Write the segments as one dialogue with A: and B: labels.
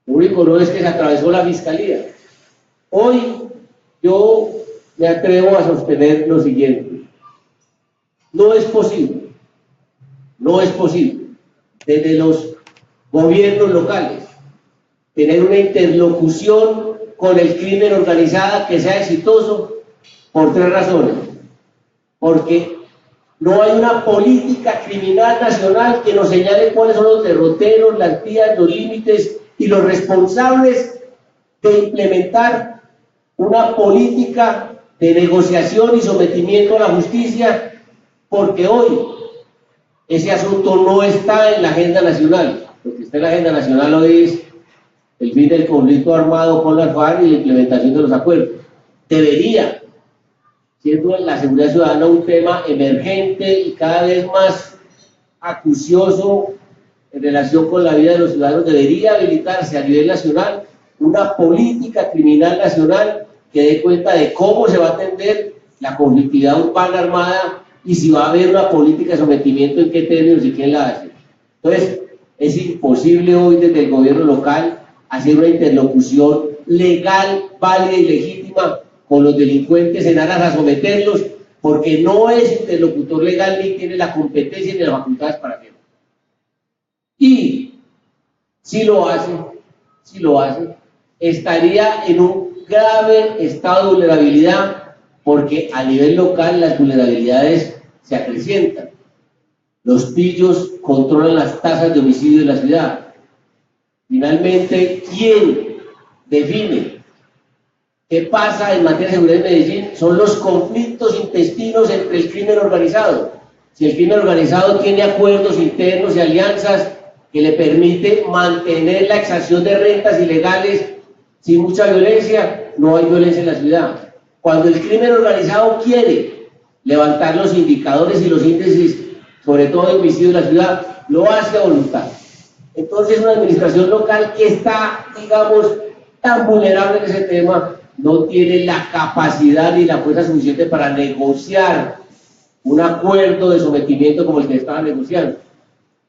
A: Lo único no es que se atravesó la fiscalía. Hoy yo me atrevo a sostener lo siguiente: no es posible desde los gobiernos locales tener una interlocución con el crimen organizado que sea exitoso por tres razones. Porque no hay una política criminal nacional que nos señale cuáles son los derroteros, las vías, los límites y los responsables de implementar una política de negociación y sometimiento a la justicia, porque hoy ese asunto no está en la agenda nacional. Lo que está en la agenda nacional hoy es el fin del conflicto armado con las FARC y la implementación de los acuerdos. Debería, siendo la seguridad ciudadana un tema emergente y cada vez más acucioso en relación con la vida de los ciudadanos, debería habilitarse a nivel nacional una política criminal nacional que dé cuenta de cómo se va a atender la conflictividad urbana armada y si va a haber una política de sometimiento, en qué términos y quién la hace. Entonces, es imposible hoy desde el gobierno local hacer una interlocución legal, válida y legítima con los delincuentes en aras a someterlos, porque no es interlocutor legal ni tiene la competencia ni las facultades para hacerlo. Y si lo hace, estaría en un grave estado de vulnerabilidad, porque a nivel local las vulnerabilidades se acrecientan. Los pillos controlan las tasas de homicidio de la ciudad. Finalmente, ¿quién define qué pasa en materia de seguridad en Medellín? Son los conflictos intestinos entre el crimen organizado. Si el crimen organizado tiene acuerdos internos y alianzas que le permite mantener la exacción de rentas ilegales sin mucha violencia, no hay violencia en la ciudad. Cuando el crimen organizado quiere levantar los indicadores y los índices, sobre todo de homicidio en la ciudad, lo hace a voluntad. Entonces, una administración local que está, digamos, tan vulnerable en ese tema, no tiene la capacidad ni la fuerza suficiente para negociar un acuerdo de sometimiento como el que estaba negociando.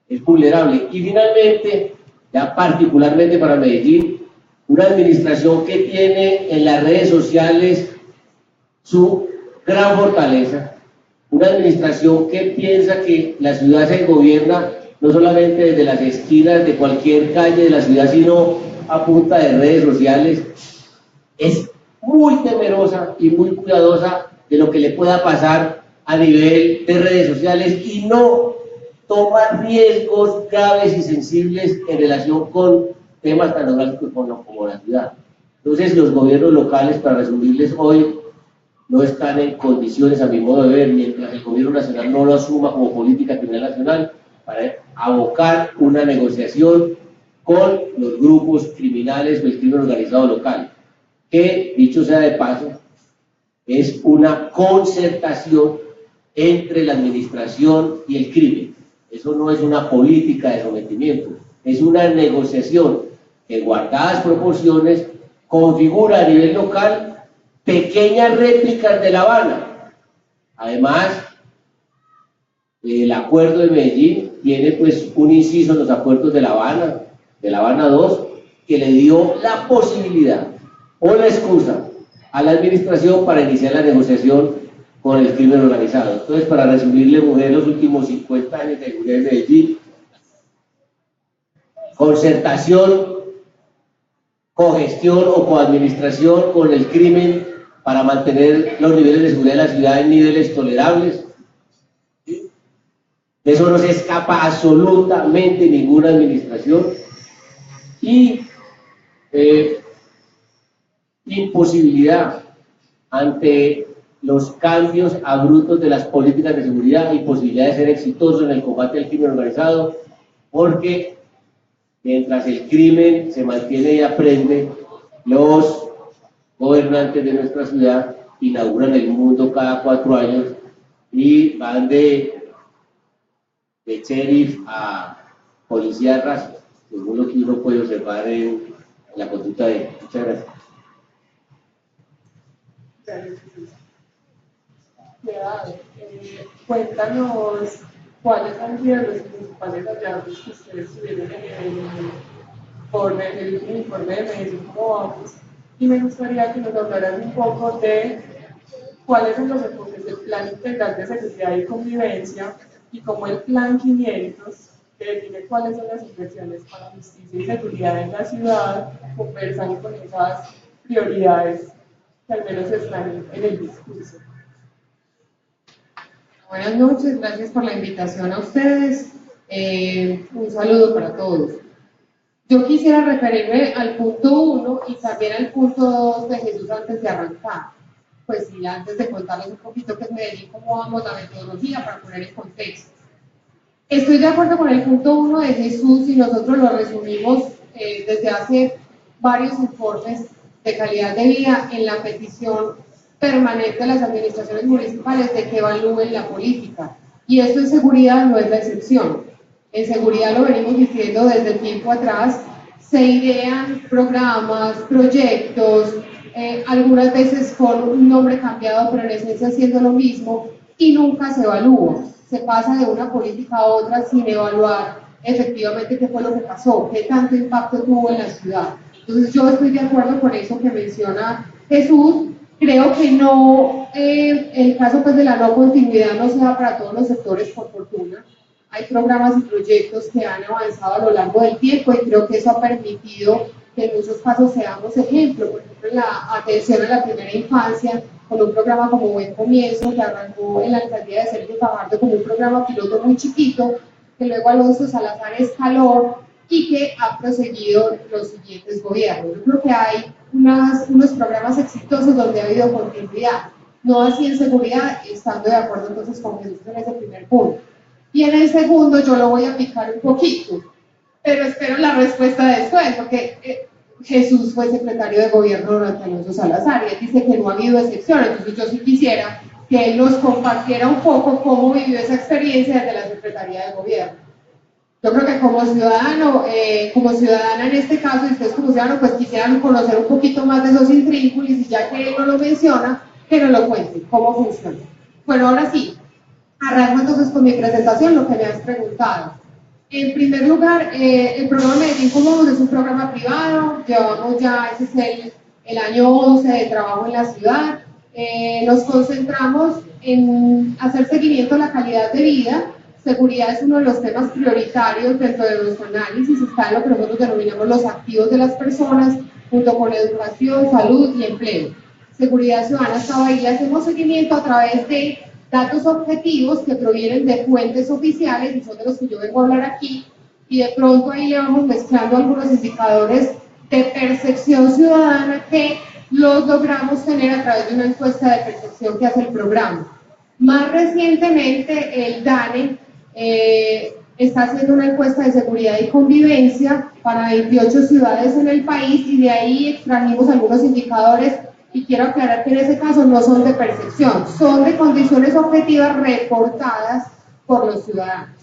A: Es vulnerable. Y finalmente, ya particularmente para Medellín, una administración que tiene en las redes sociales su gran fortaleza, una administración que piensa que la ciudad se gobierna no solamente desde las esquinas de cualquier calle de la ciudad, sino a punta de redes sociales, es muy temerosa y muy cuidadosa de lo que le pueda pasar a nivel de redes sociales y no toma riesgos graves y sensibles en relación con temas tan neurálgicos como la ciudad. Entonces, los gobiernos locales, para resumirles hoy, no están en condiciones, a mi modo de ver, mientras el gobierno nacional no lo asuma como política criminal nacional, para abocar una negociación con los grupos criminales o el crimen organizado local, que, dicho sea de paso, es una concertación entre la administración y el crimen. Eso no es una política de sometimiento, es una negociación que, guardadas proporciones, configura a nivel local pequeñas réplicas de La Habana. Además, el acuerdo de Medellín tiene pues un inciso en los acuerdos de La Habana 2, que le dio la posibilidad o la excusa a la administración para iniciar la negociación con el crimen organizado. Entonces, para resumirle, mujer, los últimos 50 años de seguridad de Medellín: concertación, cogestión o coadministración con el crimen para mantener los niveles de seguridad de la ciudad en niveles tolerables. De eso no se escapa absolutamente ninguna administración. Y imposibilidad ante los cambios abruptos de las políticas de seguridad, imposibilidad de ser exitoso en el combate al crimen organizado, porque mientras el crimen se mantiene y aprende, los gobernantes de nuestra ciudad inauguran el mundo cada 4 años y van de sheriff a policía de raza, según lo que uno puede observar en la conducta de... Muchas gracias.
B: Cuéntanos cuáles han sido los principales hallazgos que ustedes tuvieron informe, el último informe de Medellín, cómo vamos, y me gustaría que nos hablaran un poco de cuáles son los enfoques del Plan Integral de Seguridad y Convivencia y cómo el Plan 500, que define cuáles son las inversiones para justicia y seguridad en la ciudad, conversan con esas prioridades que al menos están en el discurso.
C: Buenas noches, gracias por la invitación a ustedes. Un saludo para todos. Yo quisiera referirme al punto 1 y también al punto 2 de Jesús antes de arrancar. Pues sí, antes de contarles un poquito qué es Medellín, cómo vamos la metodología para poner en contexto. Estoy de acuerdo con el punto 1 de Jesús y nosotros lo resumimos desde hace varios informes de calidad de vida en la petición permanente de las administraciones municipales de que evalúen la política. Y esto en seguridad no es la excepción. En seguridad lo venimos diciendo desde tiempo atrás, se idean programas, proyectos, algunas veces con un nombre cambiado, pero en esencia haciendo lo mismo, y nunca se evalúa. Se pasa de una política a otra sin evaluar efectivamente qué fue lo que pasó, qué tanto impacto tuvo en la ciudad. Entonces yo estoy de acuerdo con eso que menciona Jesús. Creo que no, el caso pues de la no continuidad no se da para todos los sectores, por fortuna. Hay programas y proyectos que han avanzado a lo largo del tiempo y creo que eso ha permitido que en muchos casos seamos ejemplo. Por ejemplo, en la atención a la primera infancia, con un programa como Buen Comienzo, que arrancó en la alcaldía de Sergio Fajardo como un programa piloto muy chiquito, que luego Alonso Salazar escaló y que ha proseguido los siguientes gobiernos. Yo creo que hay unos programas exitosos donde ha habido continuidad, no así en seguridad, estando de acuerdo entonces con Jesús en ese primer punto. Y en el segundo yo lo voy a picar un poquito, pero espero la respuesta después, porque Jesús fue secretario de gobierno durante Alonso Salazar y él dice que no ha habido excepciones. Entonces yo sí quisiera que él nos compartiera un poco cómo vivió esa experiencia desde la Secretaría de Gobierno. Yo creo que como ciudadano, como ciudadana en este caso, y ustedes como ciudadanos, pues quisieran conocer un poquito más de esos intrínculos y ya que él no lo menciona, que nos lo cuente, cómo funciona. Bueno, ahora sí, arranco entonces con mi presentación, lo que me has preguntado. En primer lugar, el programa Medellín Cómo Vamos es un programa privado, llevamos ya, ese es el año 11 de trabajo en la ciudad. Nos concentramos en hacer seguimiento a la calidad de vida. Seguridad es uno de los temas prioritarios dentro de nuestro análisis, está en lo que nosotros denominamos los activos de las personas, junto con educación, salud y empleo. Seguridad ciudadana estaba ahí, hacemos seguimiento a través de datos objetivos que provienen de fuentes oficiales y son de los que yo vengo a hablar aquí, y de pronto ahí le vamos mezclando algunos indicadores de percepción ciudadana que los logramos tener a través de una encuesta de percepción que hace el programa. Más recientemente el DANE está haciendo una encuesta de seguridad y convivencia para 28 ciudades en el país y de ahí extrajimos algunos indicadores. Y quiero aclarar que en ese caso no son de percepción, son de condiciones objetivas reportadas por los ciudadanos.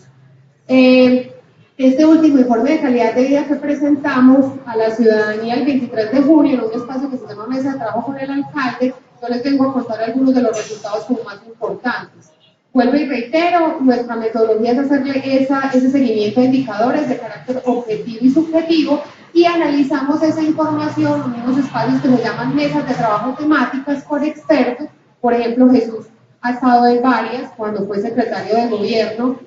C: Este último informe de calidad de vida que presentamos a la ciudadanía el 23 de junio en un espacio que se llama Mesa de Trabajo con el Alcalde, yo les vengo a contar algunos de los resultados como más importantes. Vuelvo y reitero, nuestra metodología es hacerle ese seguimiento de indicadores de carácter objetivo y subjetivo y analizamos esa información en unos espacios que se llaman mesas de trabajo temáticas con expertos. Por ejemplo, Jesús ha estado en varias, cuando fue secretario de gobierno,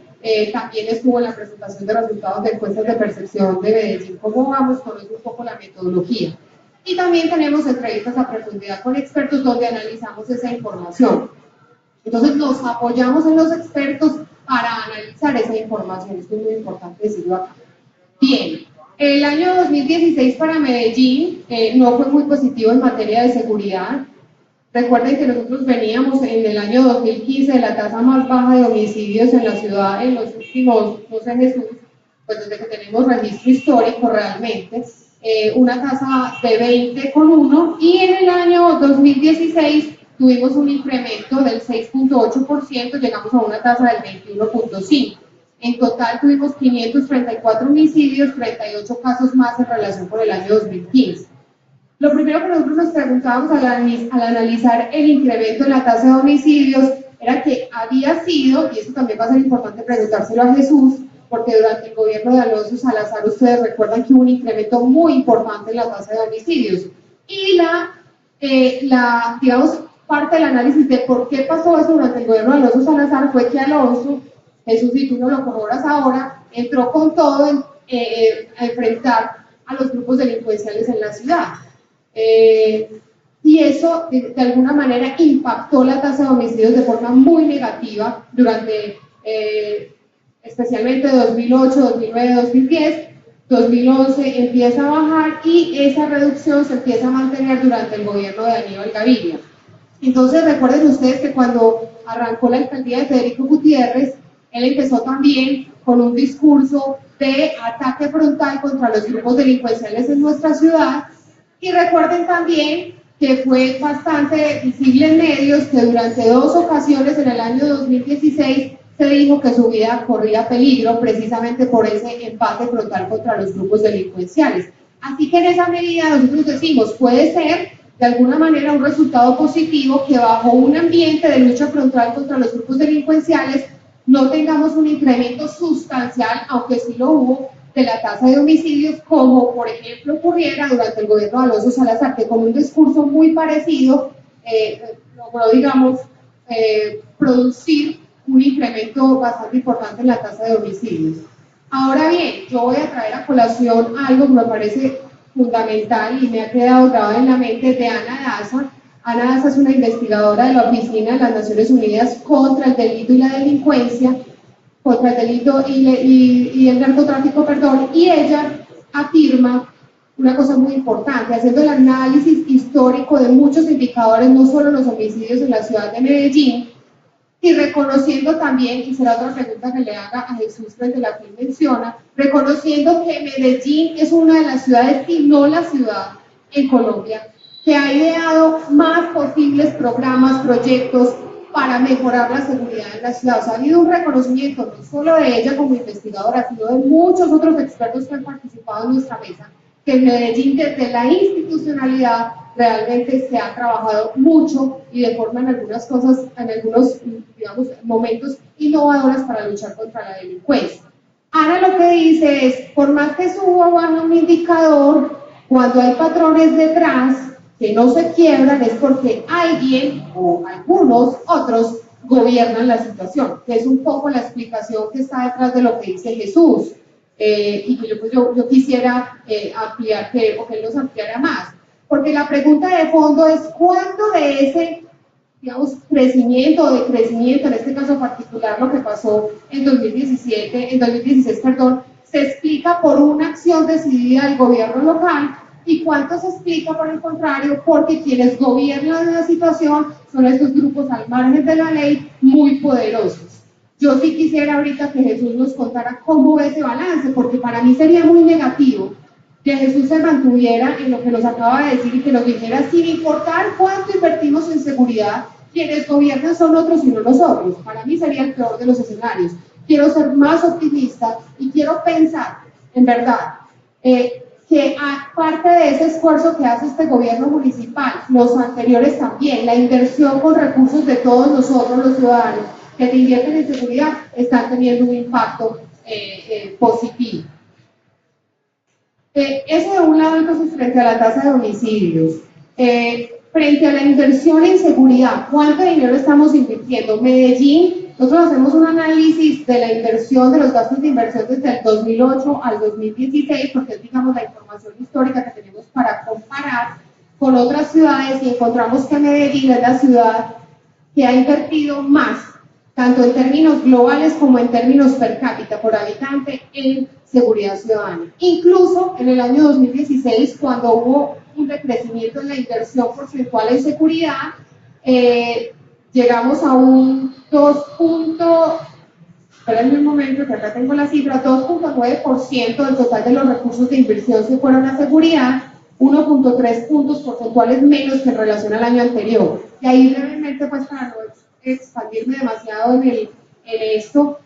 C: también estuvo en la presentación de resultados de encuestas de percepción de Medellín. ¿Cómo vamos? Conoce un poco la metodología. Y también tenemos entrevistas a profundidad con expertos donde analizamos esa información. Entonces nos apoyamos en los expertos para analizar esa información. Esto es muy importante decirlo acá. Bien, el año 2016 para Medellín no fue muy positivo en materia de seguridad. Recuerden que nosotros veníamos en el año 2015 de la tasa más baja de homicidios en la ciudad en los últimos, no sé Jesús, pues desde que tenemos registro histórico realmente, una tasa de 20,1 y en el año 2016 tuvimos un incremento del 6,8%, llegamos a una tasa del 21,5%. En total tuvimos 534 homicidios, 38 casos más en relación con el año 2015. Lo primero que nosotros nos preguntábamos al analizar el incremento en la tasa de homicidios era que había sido, y eso también va a ser importante preguntárselo a Jesús, porque durante el gobierno de Alonso Salazar ustedes recuerdan que hubo un incremento muy importante en la tasa de homicidios. Y digamos, parte del análisis de por qué pasó eso durante el gobierno de Alonso Salazar fue que Alonso, Jesús, y tú no lo corroboras ahora, entró con todo a enfrentar a los grupos delincuenciales en la ciudad. Y eso, de alguna manera, impactó la tasa de homicidios de forma muy negativa durante, especialmente 2008, 2009, 2010. 2011 empieza a bajar y esa reducción se empieza a mantener durante el gobierno de Aníbal Gaviria. Entonces recuerden ustedes que cuando arrancó la alcaldía de Federico Gutiérrez, él empezó también con un discurso de ataque frontal contra los grupos delincuenciales en nuestra ciudad, y recuerden también que fue bastante visible en medios que durante 2 ocasiones en el año 2016 se dijo que su vida corría peligro precisamente por ese empate frontal contra los grupos delincuenciales. Así que en esa medida nosotros decimos, puede ser de alguna manera un resultado positivo que bajo un ambiente de lucha frontal contra los grupos delincuenciales no tengamos un incremento sustancial, aunque sí lo hubo, de la tasa de homicidios, como por ejemplo ocurriera durante el gobierno de Alonso Salazar, que con un discurso muy parecido logró, digamos, producir un incremento bastante importante en la tasa de homicidios. Ahora bien, yo voy a traer a colación algo que me parece fundamental y me ha quedado grabado en la mente, de Ana Daza. Ana Daza es una investigadora de la Oficina de las Naciones Unidas contra el Delito y la Delincuencia, contra el delito y el narcotráfico, perdón, y ella afirma una cosa muy importante, haciendo el análisis histórico de muchos indicadores, no solo los homicidios en la ciudad de Medellín, y reconociendo también, y será otra pregunta que le haga a Jesús frente a la que menciona, reconociendo que Medellín es una de las ciudades, y no la ciudad en Colombia, que ha ideado más posibles programas, proyectos para mejorar la seguridad en la ciudad. O sea, ha habido un reconocimiento no solo de ella como investigadora, sino de muchos otros expertos que han participado en nuestra mesa, que en Medellín desde la institucionalidad realmente se ha trabajado mucho y de forma en algunas cosas, en algunos, digamos, momentos innovadoras para luchar contra la delincuencia. Ana lo que dice es, por más que suba o baja un indicador, cuando hay patrones detrás que no se quiebran es porque alguien o algunos otros gobiernan la situación, que es un poco la explicación que está detrás de lo que dice Jesús. Y que yo quisiera ampliar, o que él nos ampliara más, porque la pregunta de fondo es cuánto de ese, digamos, crecimiento o decrecimiento, en este caso particular lo que pasó en 2016, se explica por una acción decidida del gobierno local, y cuánto se explica por el contrario porque quienes gobiernan la situación son estos grupos al margen de la ley muy poderosos. Yo sí quisiera ahorita que Jesús nos contara cómo ve ese balance, porque para mí sería muy negativo que Jesús se mantuviera en lo que nos acaba de decir y que nos dijera, sin importar cuánto invertimos en seguridad, quienes gobiernan son otros y no nosotros. Para mí sería el peor de los escenarios. Quiero ser más optimista y quiero pensar, en verdad, que aparte de ese esfuerzo que hace este gobierno municipal, los anteriores también, la inversión con recursos de todos nosotros los ciudadanos que te invierten en seguridad, están teniendo un impacto positivo. Eso de un lado, entonces, frente a la tasa de homicidios. Frente a la inversión en seguridad, ¿cuánto dinero estamos invirtiendo? Medellín, nosotros hacemos un análisis de la inversión, de los gastos de inversión desde el 2008 al 2016, porque es, digamos, la información histórica que tenemos para comparar con otras ciudades, y encontramos que Medellín es la ciudad que ha invertido más, tanto en términos globales como en términos per cápita, por habitante, en seguridad ciudadana. Incluso en el año 2016, cuando hubo un decrecimiento en la inversión porcentual en seguridad, llegamos a un 2.9% del total de los recursos de inversión se fueron a seguridad, 1.3 puntos porcentuales menos que en relación al año anterior. Y ahí brevemente, pues para no expandirme demasiado en esto,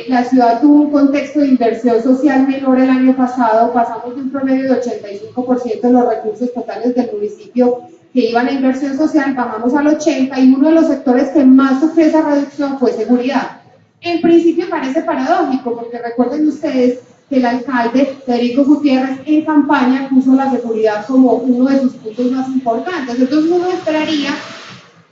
C: la ciudad tuvo un contexto de inversión social menor el año pasado, pasamos de un promedio de 85% de los recursos totales del municipio que iban a inversión social, bajamos al 80%, y uno de los sectores que más sufrió esa reducción fue seguridad. En principio parece paradójico, porque recuerden ustedes que el alcalde Federico Gutiérrez en campaña puso la seguridad como uno de sus puntos más importantes. Entonces uno esperaría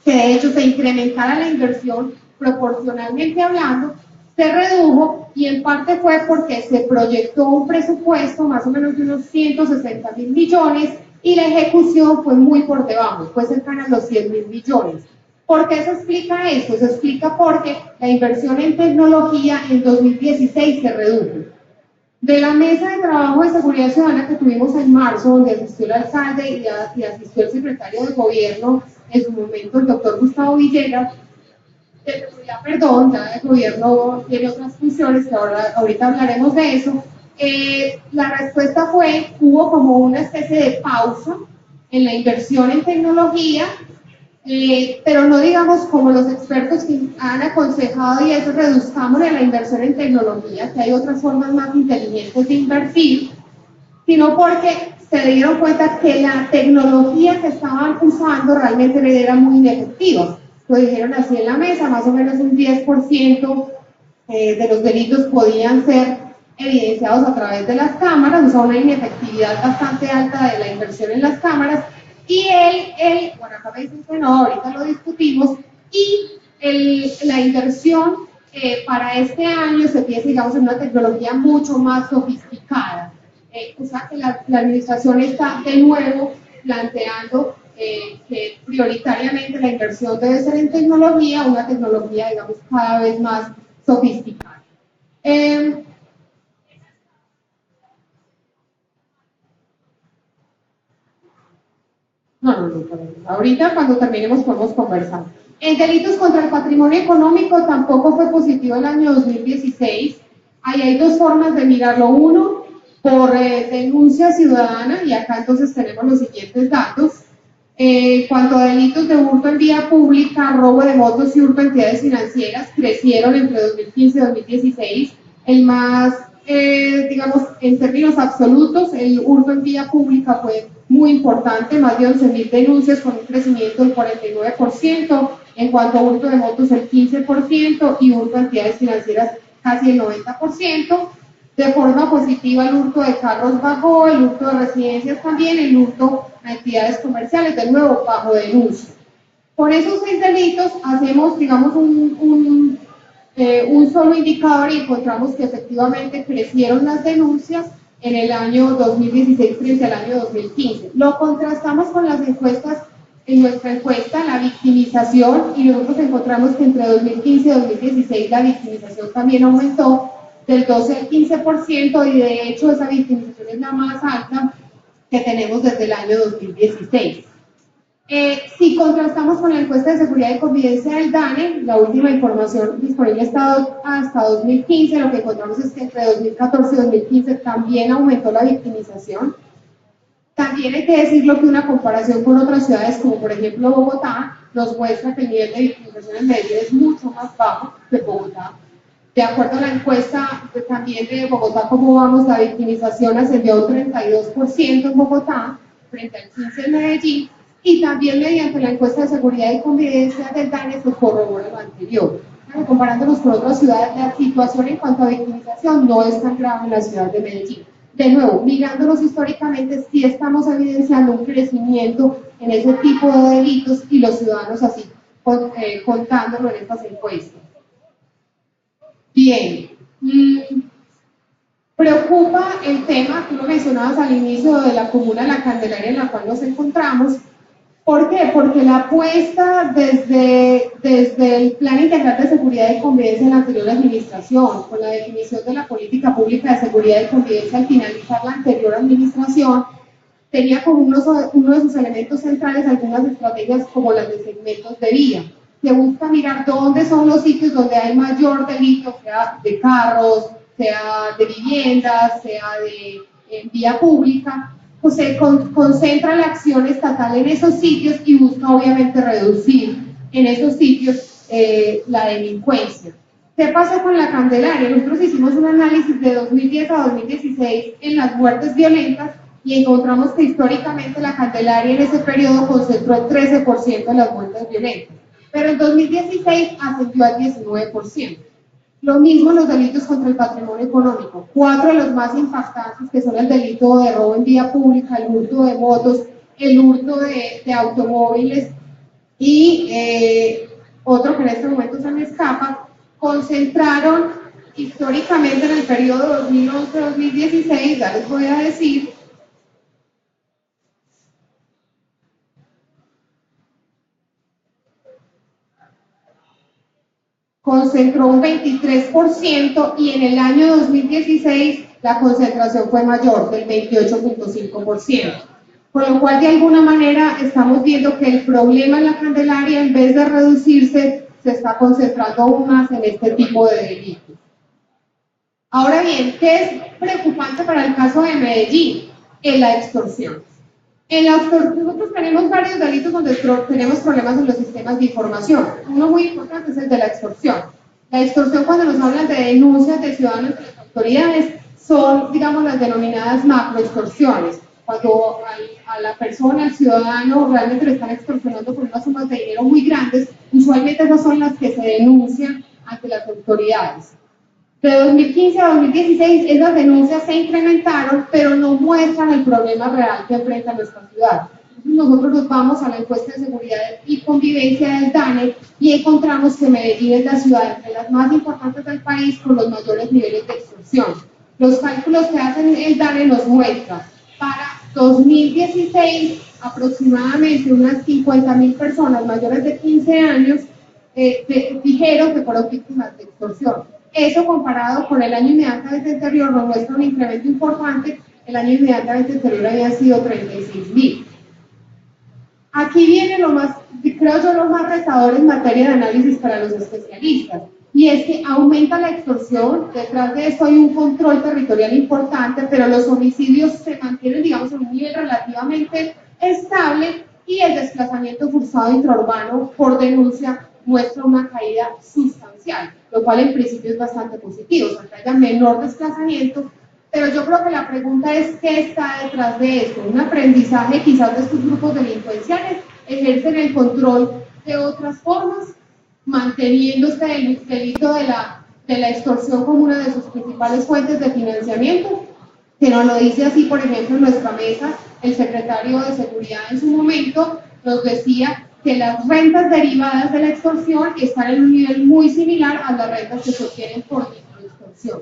C: que de hecho se incrementara la inversión proporcionalmente hablando, se redujo y en parte fue porque se proyectó un presupuesto más o menos de unos 160.000 millones y la ejecución fue muy por debajo, fue cercana a los 100.000 millones. ¿Por qué se explica esto? Se explica porque la inversión en tecnología en 2016 se redujo. De la mesa de trabajo de seguridad ciudadana que tuvimos en marzo, donde asistió el alcalde y asistió el secretario de gobierno, en su momento el doctor Gustavo Villegas, de seguridad, perdón, ya el gobierno tiene otras funciones, que ahorita hablaremos de eso. La respuesta fue, hubo como una especie de pausa en la inversión en tecnología, pero no digamos como los expertos que han aconsejado y eso, reduzcamos la inversión en tecnología, que hay otras formas más inteligentes de invertir, sino porque se dieron cuenta que la tecnología que estaban usando realmente era muy inefectiva. Lo dijeron así en la mesa, más o menos un 10% de los delitos podían ser evidenciados a través de las cámaras, o sea, una inefectividad bastante alta de la inversión en las cámaras. Y bueno, acá me dicen que no, ahorita lo discutimos, y la inversión para este año se piensa, digamos, en una tecnología mucho más sofisticada. O sea que la administración está de nuevo planteando que prioritariamente la inversión debe ser en tecnología, una tecnología, digamos, cada vez más sofisticada. No, ahorita cuando terminemos podemos conversar. En delitos contra el patrimonio económico tampoco fue positivo el año 2016. Ahí hay dos formas de mirarlo. Uno, por denuncia ciudadana, y acá entonces tenemos los siguientes datos. Cuanto a delitos de hurto en vía pública, robo de motos y hurto a entidades financieras, crecieron entre 2015 y 2016. El más, digamos, en términos absolutos, el hurto en vía pública fue muy importante, más de 11.000 denuncias con un crecimiento del 49%, en cuanto a hurto de motos el 15% y hurto a entidades financieras casi el 90%. De forma positiva el hurto de carros bajó, el hurto de residencias también, el hurto a entidades comerciales, de nuevo bajo denuncia. Con esos 6 delitos hacemos, digamos, un solo indicador y encontramos que efectivamente crecieron las denuncias en el año 2016 frente al año 2015. Lo contrastamos con las encuestas, en nuestra encuesta, la victimización, y nosotros encontramos que entre 2015 y 2016 la victimización también aumentó del 12 al 15%, y de hecho esa victimización es la más alta que tenemos desde el año 2016. Si contrastamos con la encuesta de seguridad y convivencia del DANE, la última información disponible hasta 2015, lo que encontramos es que entre 2014 y 2015 también aumentó la victimización. También hay que decirlo que una comparación con otras ciudades, como por ejemplo Bogotá, nos muestra que el nivel de victimización en Medellín es mucho más bajo que Bogotá. De acuerdo a la encuesta también de Bogotá, ¿cómo vamos? La victimización ascendió a un 32% en Bogotá, frente al 15% en Medellín, y también mediante la encuesta de seguridad y convivencia del DANE se corrobora lo anterior. Comparándonos con otras ciudades, la situación en cuanto a victimización no es tan grave en la ciudad de Medellín. De nuevo, mirándonos históricamente, sí estamos evidenciando un crecimiento en ese tipo de delitos y los ciudadanos así contándolo en estas encuestas. Bien, preocupa el tema, tú lo mencionabas al inicio, de la comuna La Candelaria en la cual nos encontramos. ¿Por qué? Porque la apuesta desde el Plan Integral de Seguridad y Convivencia en la anterior administración, con la definición de la política pública de seguridad y convivencia al finalizar la anterior administración, tenía como uno de sus elementos centrales algunas estrategias como las de segmentos de vía. Se busca mirar dónde son los sitios donde hay mayor delito, sea de carros, sea de viviendas, sea de vía pública, pues se concentra la acción estatal en esos sitios y busca obviamente reducir en esos sitios la delincuencia. ¿Qué pasa con La Candelaria? Nosotros hicimos un análisis de 2010 a 2016 en las muertes violentas y encontramos que históricamente La Candelaria en ese periodo concentró el 13% de las muertes violentas, pero en 2016 ascendió al 19%. Lo mismo los delitos contra el patrimonio económico. 4 de los más impactantes, que son el delito de robo en vía pública, el hurto de motos, el hurto de automóviles y otro que en este momento se me escapa, concentraron históricamente en el periodo 2011-2016, ya les voy a decir, concentró un 23% y en el año 2016 la concentración fue mayor, del 28.5%. Con lo cual, de alguna manera, estamos viendo que el problema en la Candelaria, en vez de reducirse, se está concentrando aún más en este tipo de delitos. Ahora bien, ¿qué es preocupante para el caso de Medellín? En la extorsión. Nosotros tenemos varios delitos donde tenemos problemas en los sistemas de información. Uno muy importante es el de la extorsión. La extorsión, cuando nos hablan de denuncias de ciudadanos de las autoridades, son, digamos, las denominadas macroextorsiones. Cuando a la persona, al ciudadano, realmente le están extorsionando por unas sumas de dinero muy grandes, usualmente esas son las que se denuncian ante las autoridades. De 2015 a 2016 esas denuncias se incrementaron, pero no muestran el problema real que enfrenta nuestra ciudad. Entonces nosotros nos vamos a la encuesta de seguridad y convivencia del DANE y encontramos que Medellín es la ciudad de las más importantes del país con los mayores niveles de extorsión. Los cálculos que hacen el DANE nos muestran para 2016 aproximadamente unas 50.000 personas mayores de 15 años dijeron que fueron víctimas de extorsión. Eso comparado con el año inmediatamente anterior nos muestra un incremento importante. El año inmediatamente anterior había sido 36.000. Aquí viene lo más, creo yo, lo más retador en materia de análisis para los especialistas, y es que aumenta la extorsión. Detrás de esto hay un control territorial importante, pero los homicidios se mantienen, digamos, en un nivel relativamente estable, y el desplazamiento forzado intraurbano por denuncia muestra una caída sustancial, lo cual en principio es bastante positivo, o sea, que haya menor desplazamiento, pero yo creo que la pregunta es ¿qué está detrás de esto? Un aprendizaje quizás de estos grupos delincuenciales, ejercen el control de otras formas, manteniendo este delito de la extorsión como una de sus principales fuentes de financiamiento, que nos lo dice así, por ejemplo, en nuestra mesa, el secretario de Seguridad en su momento nos decía que las rentas derivadas de la extorsión están en un nivel muy similar a las rentas que se obtienen por microextorsión.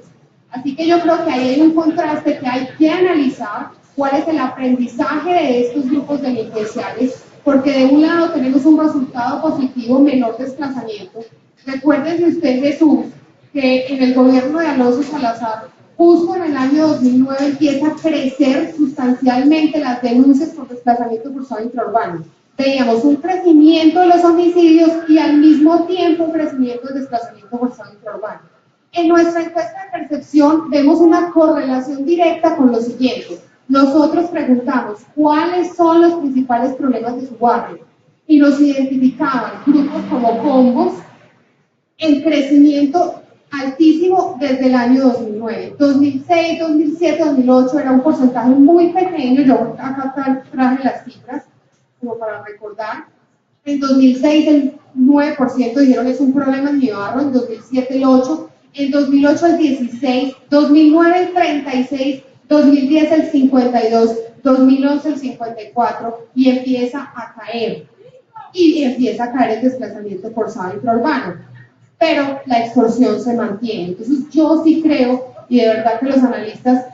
C: Así que yo creo que ahí hay un contraste que hay que analizar, cuál es el aprendizaje de estos grupos delincuenciales, porque de un lado tenemos un resultado positivo, menor desplazamiento. Recuérdense usted, Jesús, que en el gobierno de Alonso Salazar, justo en el año 2009 empieza a crecer sustancialmente las denuncias por desplazamiento forzado intraurbano. Veíamos un crecimiento de los homicidios y al mismo tiempo un crecimiento del desplazamiento forzado intraurbano. En nuestra encuesta de percepción vemos una correlación directa con lo siguiente. Nosotros preguntamos cuáles son los principales problemas de su barrio y nos identificaban grupos como combos en crecimiento altísimo desde el año 2009. 2006, 2007, 2008 era un porcentaje muy pequeño, yo acá traje las cifras como para recordar. En 2006 el 9% dijeron es un problema en mi barrio, en 2007 el 8%, en 2008 el 16%, 2009 el 36%, 2010 el 52%, 2011 el 54% y empieza a caer. Y empieza a caer el desplazamiento forzado intraurbano. Pero la extorsión se mantiene. Entonces yo sí creo, y de verdad que los analistas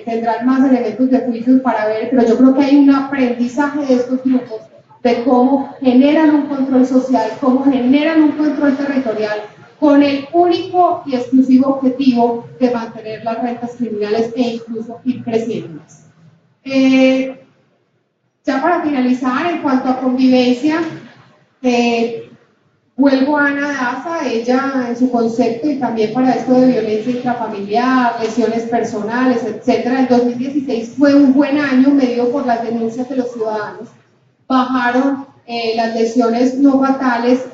C: tendrán más elementos de juicio para ver, pero yo creo que hay un aprendizaje de estos grupos de cómo generan un control social, cómo generan un control territorial, con el único y exclusivo objetivo de mantener las rentas criminales e incluso ir creciendo más. Ya para finalizar, en cuanto a convivencia, vuelvo a Ana Daza, ella en su concepto y también para esto de violencia intrafamiliar, lesiones personales, etc. El 2016 fue un buen año medido por las denuncias de los ciudadanos. Bajaron las lesiones no fatales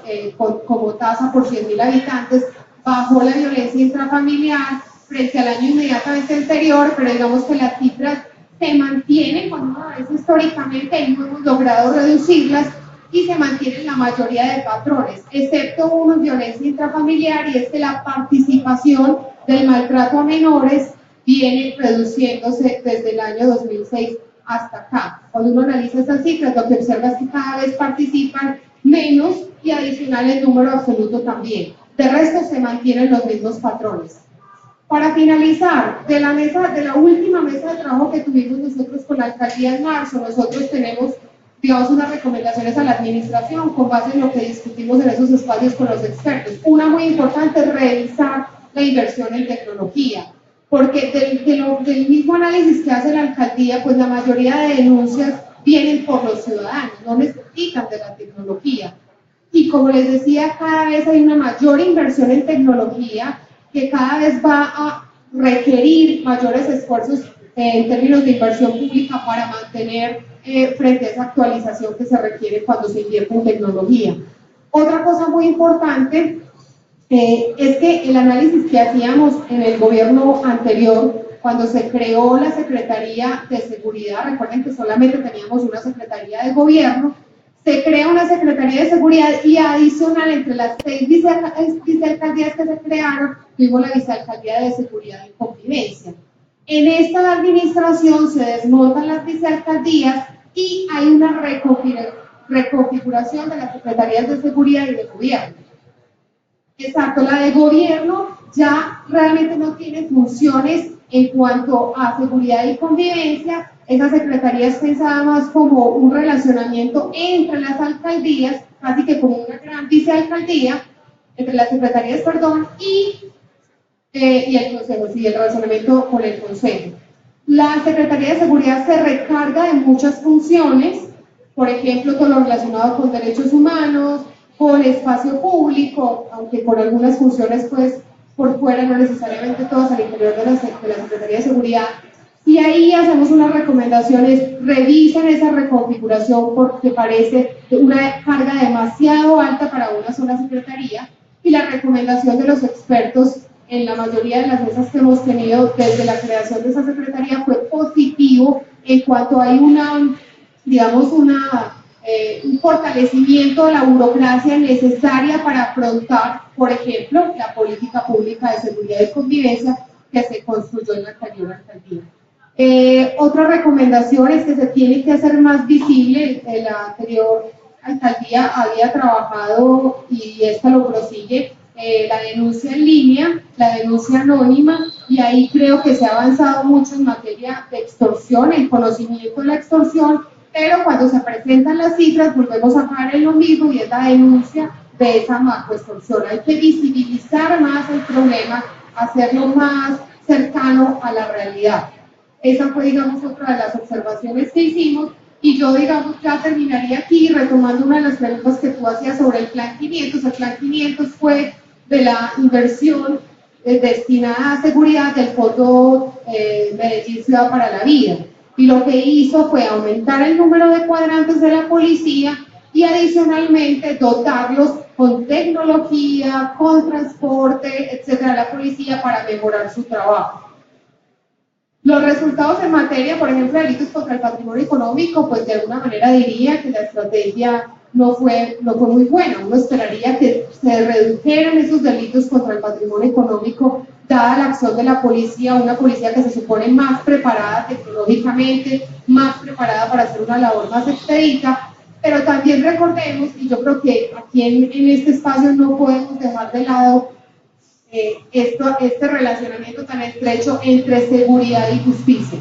C: como tasa por 100.000 habitantes, bajó la violencia intrafamiliar frente al año inmediatamente anterior, pero digamos que las cifras se mantienen cuando uno ve históricamente y no hemos logrado reducirlas. y se mantienen la mayoría de patrones, excepto uno en violencia intrafamiliar, y es que la participación del maltrato a menores viene reduciéndose desde el año 2006 hasta acá. Cuando uno analiza estas cifras, lo que observa es que cada vez participan menos y adicional el número absoluto también. De resto se mantienen los mismos patrones. Para finalizar, de la última mesa de trabajo que tuvimos nosotros con la alcaldía en marzo, nosotros tenemos, digamos, unas recomendaciones a la administración con base en lo que discutimos en esos espacios con los expertos. Una muy importante es revisar la inversión en tecnología, porque del mismo análisis que hace la alcaldía, pues la mayoría de denuncias vienen por los ciudadanos, no necesitan de la tecnología. Y como les decía, cada vez hay una mayor inversión en tecnología que cada vez va a requerir mayores esfuerzos en términos de inversión pública para mantener frente a esa actualización que se requiere cuando se invierte en tecnología. Otra cosa muy importante es que el análisis que hacíamos en el gobierno anterior, cuando se creó la Secretaría de Seguridad, recuerden que solamente teníamos una Secretaría de Gobierno, se crea una Secretaría de Seguridad y adicional entre las 6 vicealcaldías que se crearon, tuvimos la Vicealcaldía de Seguridad y Convivencia. En esta administración se desmontan las vicealcaldías y hay una reconfiguración de las Secretarías de Seguridad y de Gobierno. Exacto, la de Gobierno ya realmente no tiene funciones en cuanto a seguridad y convivencia. Esa secretaría es pensada más como un relacionamiento entre las alcaldías, casi que como una gran vicealcaldía, entre las secretarías, perdón, y el consejo, sí, el relacionamiento con el consejo. La Secretaría de Seguridad se recarga de muchas funciones, por ejemplo, todo lo relacionado con derechos humanos, con espacio público, aunque con algunas funciones pues por fuera, no necesariamente todas al interior de la Secretaría de Seguridad. Y ahí hacemos unas recomendaciones, revisen esa reconfiguración porque parece una carga demasiado alta para una sola secretaría, y la recomendación de los expertos en la mayoría de las mesas que hemos tenido desde la creación de esa secretaría fue positivo en cuanto hay una, digamos, un fortalecimiento de la burocracia necesaria para afrontar, por ejemplo, la política pública de seguridad y convivencia que se construyó en la anterior alcaldía. Otra recomendación es que se tiene que hacer más visible. La anterior alcaldía había trabajado, y esta lo prosigue, la denuncia en línea, la denuncia anónima, y ahí creo que se ha avanzado mucho en materia de extorsión, el conocimiento de la extorsión, pero cuando se presentan las cifras volvemos a caer en lo mismo, y es la denuncia de esa macroextorsión. Hay que visibilizar más el problema, hacerlo más cercano a la realidad. Esa fue, digamos, otra de las observaciones que hicimos, y yo, digamos, ya terminaría aquí retomando una de las preguntas que tú hacías sobre el Plan 500. El Plan 500 fue de la inversión destinada a seguridad del Fondo Medellín Ciudad para la Vida, y lo que hizo fue aumentar el número de cuadrantes de la policía y adicionalmente dotarlos con tecnología, con transporte, etcétera, la policía para mejorar su trabajo. Los resultados en materia, por ejemplo, de delitos contra el patrimonio económico, pues de alguna manera diría que la estrategia no fue muy buena. Uno esperaría que se redujeran esos delitos contra el patrimonio económico, dada la acción de la policía, una policía que se supone más preparada tecnológicamente, más preparada para hacer una labor más expedita. Pero también recordemos, y yo creo que aquí en este espacio no podemos dejar de lado este relacionamiento tan estrecho entre seguridad y justicia.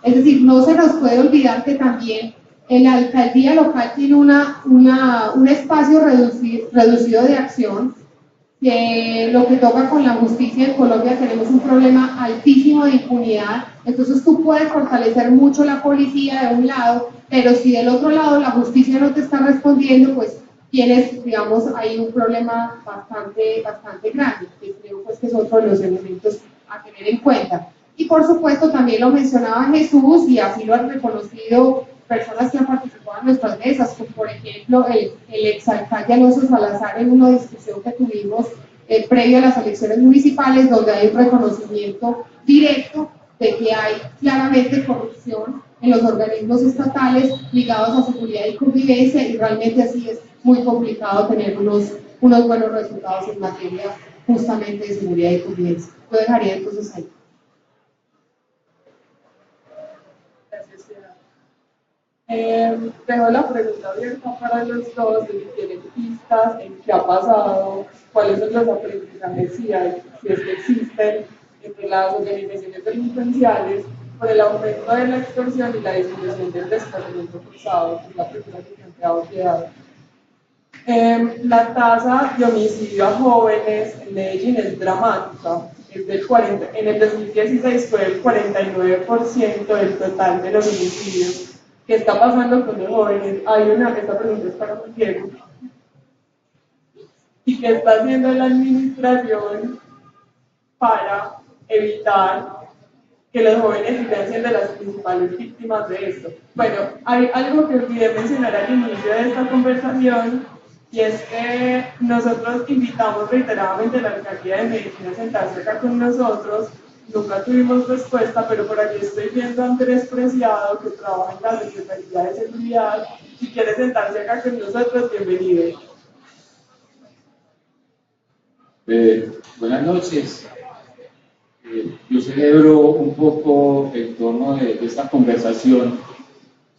C: Es decir, no se nos puede olvidar que también la alcaldía local tiene un espacio reducido de acción, que lo que toca con la justicia en Colombia tenemos un problema altísimo de impunidad. Entonces tú puedes fortalecer mucho la policía de un lado, pero si del otro lado la justicia no te está respondiendo, pues tienes, digamos, ahí un problema bastante grande, que creo pues que es otro de los elementos a tener en cuenta. Y por supuesto también lo mencionaba Jesús, y así lo han reconocido personas que han participado en nuestras mesas, como por ejemplo el exalcalde Alonso Salazar, en una discusión que tuvimos previo a las elecciones municipales, donde hay un reconocimiento directo de que hay claramente corrupción en los organismos estatales ligados a seguridad y convivencia, y realmente así es muy complicado tener unos buenos resultados en materia justamente de seguridad y convivencia. Lo dejaría entonces ahí.
B: Gracias, dejo la pregunta abierta para los dos, si tienen pistas en qué ha pasado, cuáles son los aprendizajes, si es que existen, entre las organizaciones delincuenciales por el aumento de la extorsión y la disminución del desplazamiento forzado, que es la pregunta que planteaba Piedad. La tasa de homicidio a jóvenes en Medellín es dramática. Es del 40, en el 2016 fue el 49% del total de los homicidios. ¿Qué está pasando con los jóvenes? Esta pregunta es para Gutiérrez. ¿Y qué está haciendo la administración para evitar que los jóvenes sigan siendo las principales víctimas de esto? Bueno, hay algo que olvidé mencionar al inicio de esta conversación, y es que nosotros invitamos reiteradamente a la alcaldía de Medellín a sentarse acá con nosotros. Nunca tuvimos respuesta, pero por aquí estoy viendo a Andrés Preciado, que trabaja en la Secretaría de Seguridad. Si quiere sentarse acá con nosotros, bienvenido.
D: Buenas noches. Yo celebro un poco el tono de esta conversación,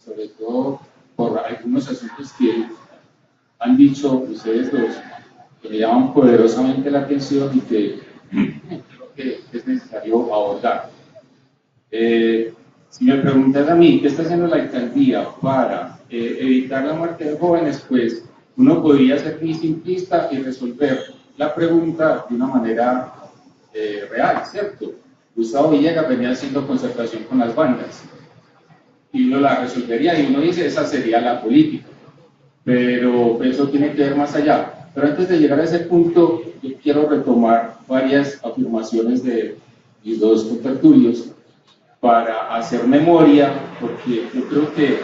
D: sobre todo por algunos asuntos que han dicho ustedes dos, que me llaman poderosamente la atención y que creo que es necesario abordar. Si me preguntas a mí, ¿qué está haciendo la alcaldía para evitar la muerte de jóvenes? Pues uno podría ser muy simplista y resolver la pregunta de una manera real, ¿cierto? Gustavo Villegas venía haciendo concertación con las bandas y uno la resolvería y uno dice, esa sería la política, pero eso tiene que ver más allá. Pero antes de llegar a ese punto, yo quiero retomar varias afirmaciones de mis dos contertulios para hacer memoria, porque yo creo que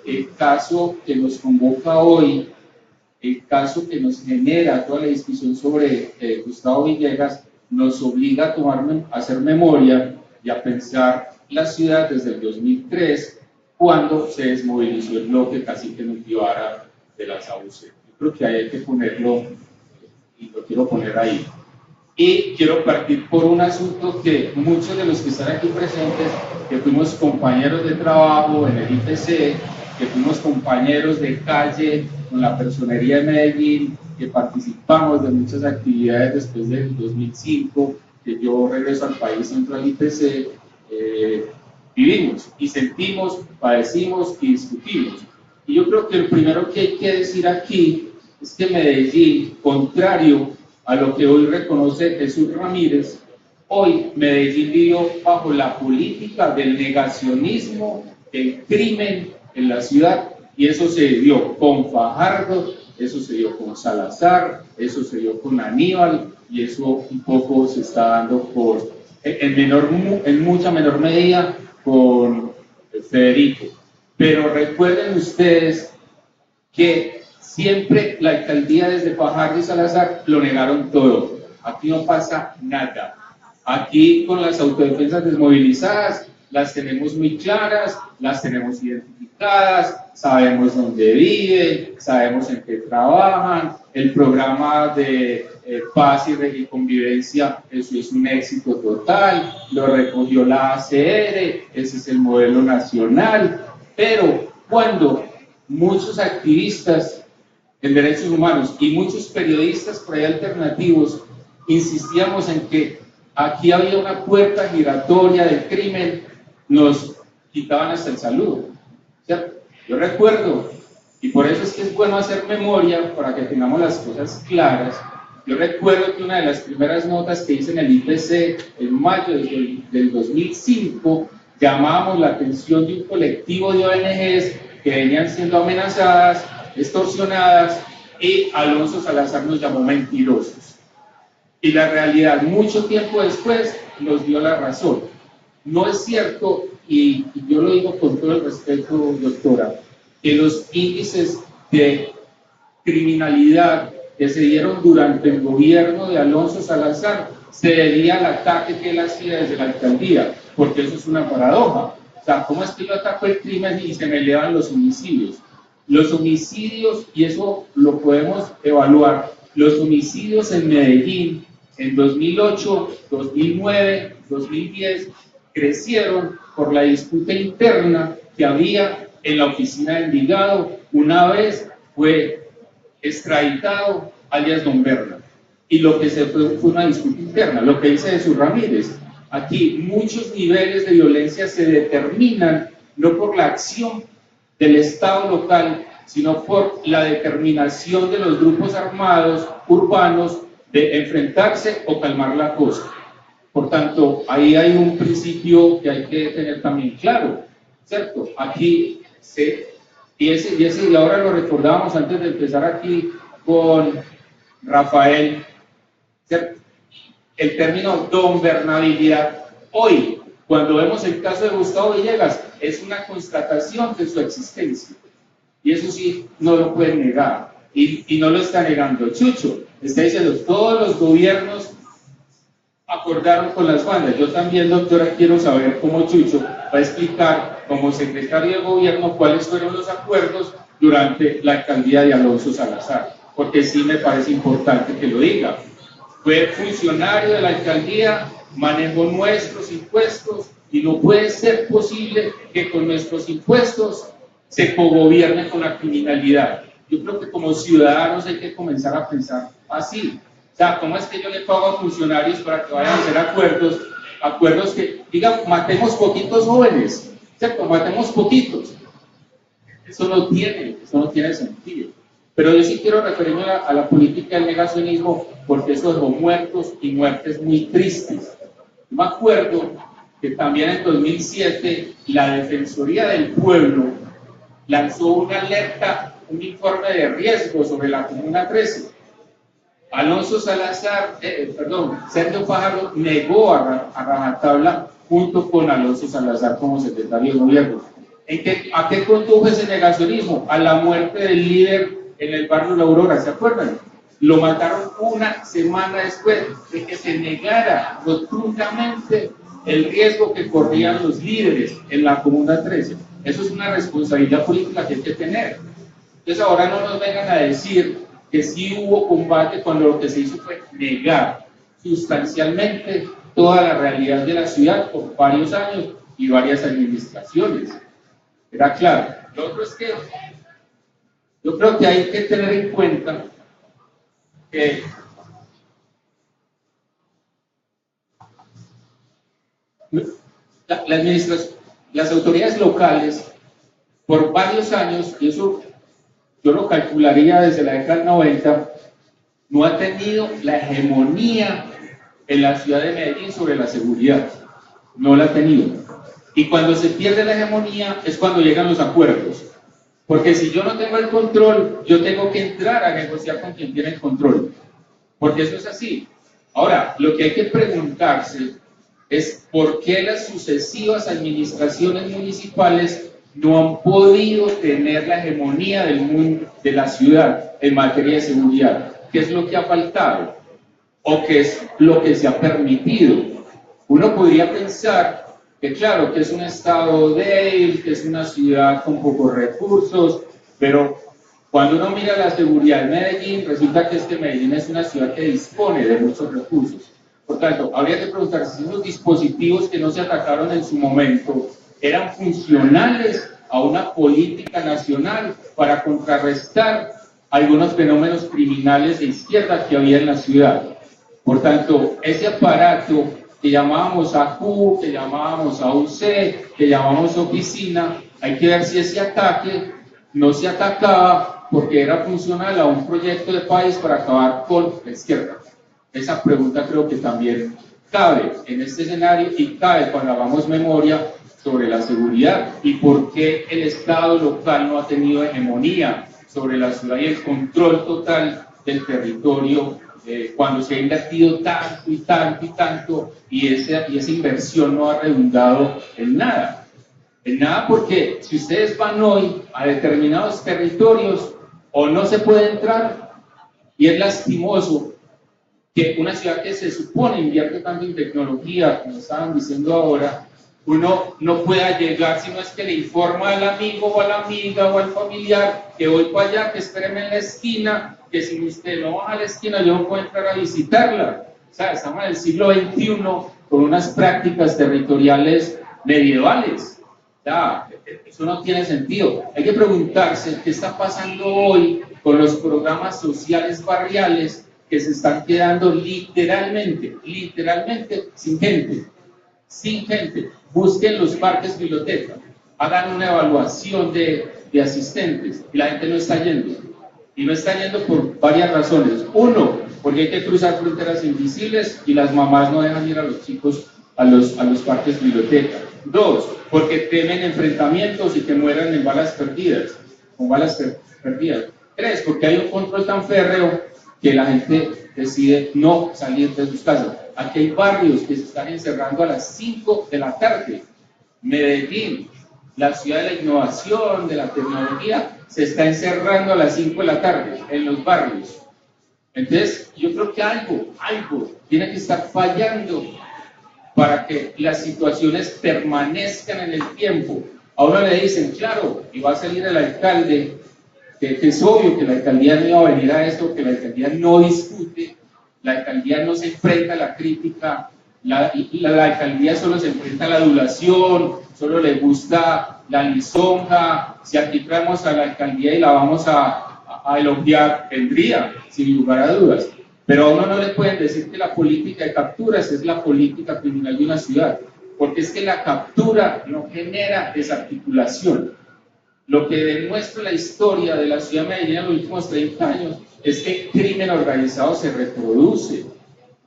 D: el caso que nos convoca hoy, el caso que nos genera toda la discusión sobre Gustavo Villegas, nos obliga a hacer memoria y a pensar la ciudad desde el 2003, cuando se desmovilizó el bloque Cacique Nutibara de la SAUCE. Yo creo que ahí hay que ponerlo, y lo quiero poner ahí. Y quiero partir por un asunto que muchos de los que están aquí presentes, que fuimos compañeros de trabajo en el IPC, que fuimos compañeros de calle con la Personería de Medellín, que participamos de muchas actividades después del 2005, que yo regreso al país, entro al IPC, vivimos y sentimos, padecimos y discutimos. Y yo creo que el primero que hay que decir aquí es que Medellín, contrario a lo que hoy reconoce Jesús Ramírez, hoy Medellín vivió bajo la política del negacionismo, el crimen en la ciudad, y eso se dio con Fajardo, eso se dio con Salazar, eso se dio con Aníbal, y eso un poco se está dando en mucha menor medida con Federico. Pero recuerden ustedes que siempre la alcaldía desde Fajardo y Salazar lo negaron todo. Aquí no pasa nada. Aquí con las autodefensas desmovilizadas las tenemos muy claras, las tenemos identificadas, sabemos dónde viven, sabemos en qué trabajan. El programa de paz y convivencia, eso es un éxito total, lo recogió la ACR, ese es el modelo nacional. Pero cuando muchos activistas en derechos humanos y muchos periodistas por ahí alternativos insistíamos en que aquí había una puerta giratoria del crimen, nos quitaban hasta el saludo, ¿cierto? Yo recuerdo, y por eso es que es bueno hacer memoria para que tengamos las cosas claras. Yo recuerdo que una de las primeras notas que hice en el IPC en mayo del 2005 llamábamos la atención de un colectivo de ONGs que venían siendo amenazadas, extorsionadas, y Alonso Salazar nos llamó mentirosos. Y la realidad, mucho tiempo después, nos dio la razón. No es cierto, y yo lo digo con todo el respeto, doctora, que los índices de criminalidad que se dieron durante el gobierno de Alonso Salazar se debía al ataque que él hacía desde la alcaldía, porque eso es una paradoja. O sea, ¿cómo es que yo ataco el crimen y se me elevan los homicidios? Los homicidios, y eso lo podemos evaluar, los homicidios en Medellín en 2008, 2009, 2010 crecieron por la disputa interna que había en la oficina de Envigado una vez fue extraditado alias Don Berna. Y lo que se fue una disputa interna, lo que dice Jesús Ramírez. Aquí muchos niveles de violencia se determinan no por la acción del Estado local, sino por la determinación de los grupos armados urbanos de enfrentarse o calmar la cosa. Por tanto, ahí hay un principio que hay que tener también claro, ¿cierto? Aquí y ahora lo recordábamos antes de empezar aquí con Rafael, ¿cierto? El término donbernabilidad, hoy, cuando vemos el caso de Gustavo Villegas, es una constatación de su existencia. Y eso sí, no lo pueden negar. Y no lo está negando Chucho. Está diciendo, todos los gobiernos acordaron con las bandas. Yo también, doctora, quiero saber cómo Chucho va a explicar como secretario de gobierno cuáles fueron los acuerdos durante la alcaldía de Alonso Salazar. Porque sí me parece importante que lo diga. Fue funcionario de la alcaldía, manejó nuestros impuestos y no puede ser posible que con nuestros impuestos se cogobierne con la criminalidad. Yo creo que como ciudadanos hay que comenzar a pensar así. O sea, ¿cómo es que yo le pago a funcionarios para que vayan a hacer acuerdos que digan, matemos poquitos jóvenes, ¿cierto? Matemos poquitos. Eso no tiene sentido. Pero yo sí quiero referirme a la política del negacionismo porque eso dejó muertos y muertes muy tristes. Yo me acuerdo que también en 2007 la Defensoría del Pueblo lanzó una alerta, un informe de riesgo sobre la Comuna 13. Alonso Salazar, Sergio Pájaro negó a rajatabla junto con Alonso Salazar como secretario de gobierno. ¿A qué condujo ese negacionismo? A la muerte del líder en el barrio La Aurora, ¿se acuerdan? Lo mataron una semana después de que se negara rotundamente el riesgo que corrían los líderes en la Comuna 13. Eso es una responsabilidad política que hay que tener. Entonces ahora no nos vengan a decir que sí hubo combate cuando lo que se hizo fue negar sustancialmente toda la realidad de la ciudad por varios años y varias administraciones. Era claro. Lo otro es que yo creo que hay que tener en cuenta que las autoridades locales, por varios años, y eso yo lo calcularía desde la década del 90, no ha tenido la hegemonía en la ciudad de Medellín sobre la seguridad. No la ha tenido. Y cuando se pierde la hegemonía es cuando llegan los acuerdos. Porque si yo no tengo el control, yo tengo que entrar a negociar con quien tiene el control. Porque eso es así. Ahora, lo que hay que preguntarse es por qué las sucesivas administraciones municipales no han podido tener la hegemonía del mundo, de la ciudad en materia de seguridad. ¿Qué es lo que ha faltado? ¿O qué es lo que se ha permitido? Uno podría pensar que claro, que es un estado débil, que es una ciudad con pocos recursos, pero cuando uno mira la seguridad de Medellín, resulta que Medellín es una ciudad que dispone de muchos recursos. Por tanto, habría que preguntarse si esos dispositivos que no se atacaron en su momento eran funcionales a una política nacional para contrarrestar algunos fenómenos criminales de izquierda que había en la ciudad. Por tanto, ese aparato que llamábamos AQ, que llamábamos AUC, que llamábamos oficina, hay que ver si ese ataque no se atacaba porque era funcional a un proyecto de país para acabar con la izquierda. Esa pregunta creo que también cabe en este escenario y cabe cuando hagamos memoria sobre la seguridad y por qué el Estado local no ha tenido hegemonía sobre la ciudad y el control total del territorio cuando se ha invertido tanto y tanto y tanto y esa inversión no ha redundado en nada. En nada porque si ustedes van hoy a determinados territorios o no se puede entrar y es lastimoso que una ciudad que se supone invierte tanto en tecnología, como estaban diciendo ahora, uno no pueda llegar si no es que le informa al amigo o a la amiga o al familiar que voy para allá, que espéreme en la esquina, que si usted no baja a la esquina yo no puedo entrar a visitarla. O sea, estamos en el siglo XXI con unas prácticas territoriales medievales. Ya, eso no tiene sentido. Hay que preguntarse qué está pasando hoy con los programas sociales barriales que se están quedando literalmente sin gente. Sin gente. Busquen los parques bibliotecas, hagan una evaluación de asistentes y la gente no está yendo. Y no está yendo por varias razones. Uno, porque hay que cruzar fronteras invisibles y las mamás no dejan ir a los chicos a los parques bibliotecas. Dos, porque temen enfrentamientos y que mueran en balas perdidas, con balas perdidas. Tres, porque hay un control tan férreo que la gente decide no salir de sus casas. Aquí hay barrios que se están encerrando a las 5 de la tarde. Medellín, la ciudad de la innovación, de la tecnología, se está encerrando a las 5 de la tarde en los barrios. Entonces, yo creo que algo tiene que estar fallando para que las situaciones permanezcan en el tiempo. A uno le dicen, claro, y va a salir el alcalde, que es obvio que la alcaldía no iba a venir a esto, que la alcaldía no discute, la alcaldía no se enfrenta a la crítica, la alcaldía solo se enfrenta a la adulación, solo le gusta la lisonja. Si aquí traemos a la alcaldía y la vamos a elogiar, vendría, sin lugar a dudas. Pero a uno no le pueden decir que la política de capturas es la política criminal de una ciudad, porque es que la captura no genera desarticulación. Lo que demuestra la historia de la ciudad de Medellín en los últimos 30 años es que el crimen organizado se reproduce,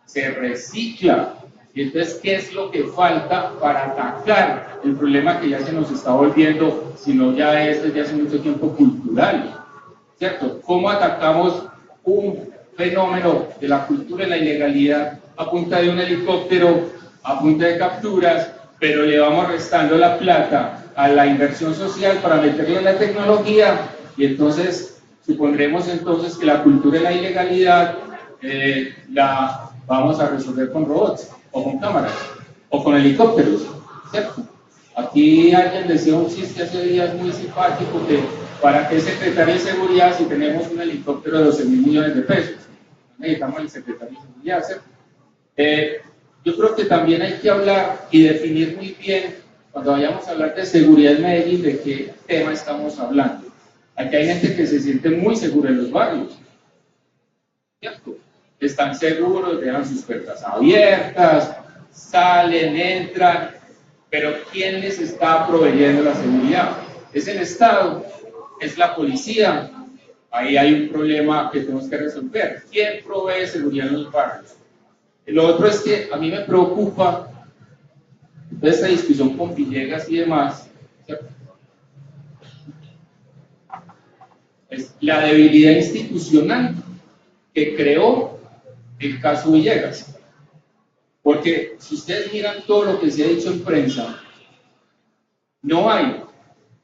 D: se recicla. Y entonces, ¿qué es lo que falta para atacar el problema que ya se nos está volviendo, si no ya es desde hace mucho tiempo cultural? ¿Cierto? ¿Cómo atacamos un fenómeno de la cultura y la ilegalidad a punta de un helicóptero, a punta de capturas, pero le vamos restando la plata a la inversión social para meterle en la tecnología? Y entonces supondremos entonces que la cultura y la ilegalidad la vamos a resolver con robots o con cámaras o con helicópteros, ¿cierto? Aquí alguien decía un chiste hace días muy simpático que ¿para qué secretario de seguridad si tenemos un helicóptero de 12.000 millones de pesos? Necesitamos el secretario de seguridad, ¿cierto? Yo creo que también hay que hablar y definir muy bien, cuando vayamos a hablar de seguridad en Medellín, de qué tema estamos hablando. Aquí hay gente que se siente muy segura en los barrios, ¿cierto? Están seguros, dejan sus puertas abiertas, salen, entran, pero ¿quién les está proveyendo la seguridad? ¿Es el Estado? ¿Es la policía? Ahí hay un problema que tenemos que resolver. ¿Quién provee seguridad en los barrios? Lo otro es que a mí me preocupa toda esta discusión con Villegas y demás, ¿cierto? Es la debilidad institucional que creó el caso Villegas. Porque si ustedes miran todo lo que se ha dicho en prensa, no hay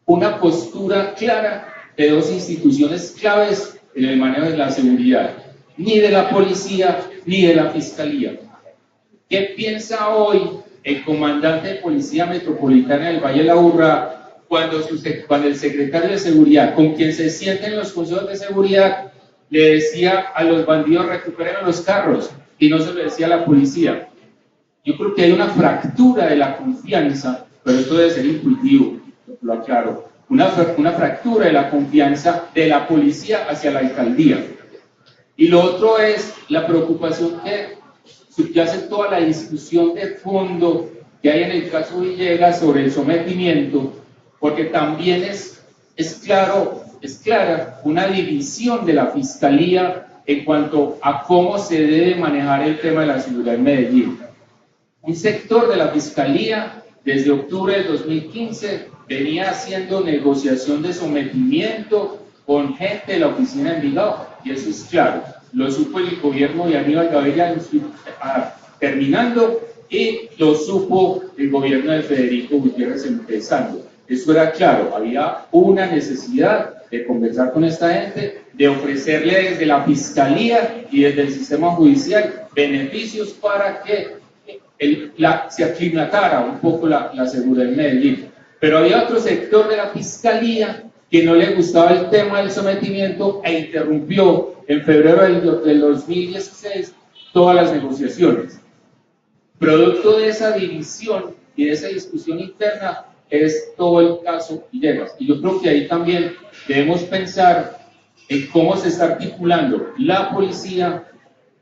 D: una postura clara de dos instituciones claves en el manejo de la seguridad, ni de la policía ni de la fiscalía. ¿Qué piensa hoy el comandante de Policía Metropolitana del Valle de la Aburrá cuando el secretario de Seguridad, con quien se sienten en los consejos de seguridad, le decía a los bandidos recuperen los carros y no se lo decía a la policía? Yo creo que hay una fractura de la confianza, pero esto debe ser intuitivo, lo aclaro, una fractura de la confianza de la policía hacia la alcaldía. Y lo otro es la preocupación que subyace toda la discusión de fondo que hay en el caso Villegas sobre el sometimiento, porque también es clara una división de la fiscalía en cuanto a cómo se debe manejar el tema de la seguridad en Medellín. Un sector de la fiscalía, desde octubre del 2015, venía haciendo negociación de sometimiento con gente de la oficina de Envigado, y eso es claro, lo supo el gobierno de Aníbal Gaviria terminando, y lo supo el gobierno de Federico Gutiérrez empezando. Eso era claro, había una necesidad de conversar con esta gente, de ofrecerle desde la fiscalía y desde el sistema judicial beneficios para que se aclimatara un poco la seguridad en Medellín. Pero había otro sector de la fiscalía que no le gustaba el tema del sometimiento e interrumpió en febrero del 2016 todas las negociaciones. Producto de esa división y de esa discusión interna es todo el caso Villegas. Y yo creo que ahí también debemos pensar en cómo se está articulando la policía,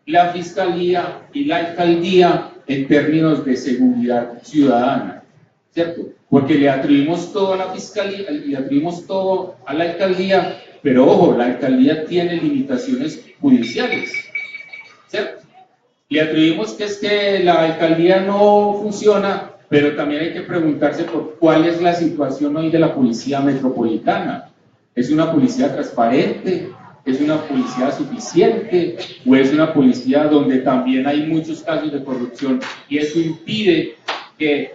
D: la fiscalía y la alcaldía en términos de seguridad ciudadana, ¿cierto? Porque le atribuimos todo a la fiscalía, le atribuimos todo a la alcaldía, pero ojo, la alcaldía tiene limitaciones judiciales, ¿cierto? Le atribuimos que es que la alcaldía no funciona, pero también hay que preguntarse por cuál es la situación hoy de la policía metropolitana. ¿Es una policía transparente? ¿Es una policía suficiente? ¿O es una policía donde también hay muchos casos de corrupción y eso impide que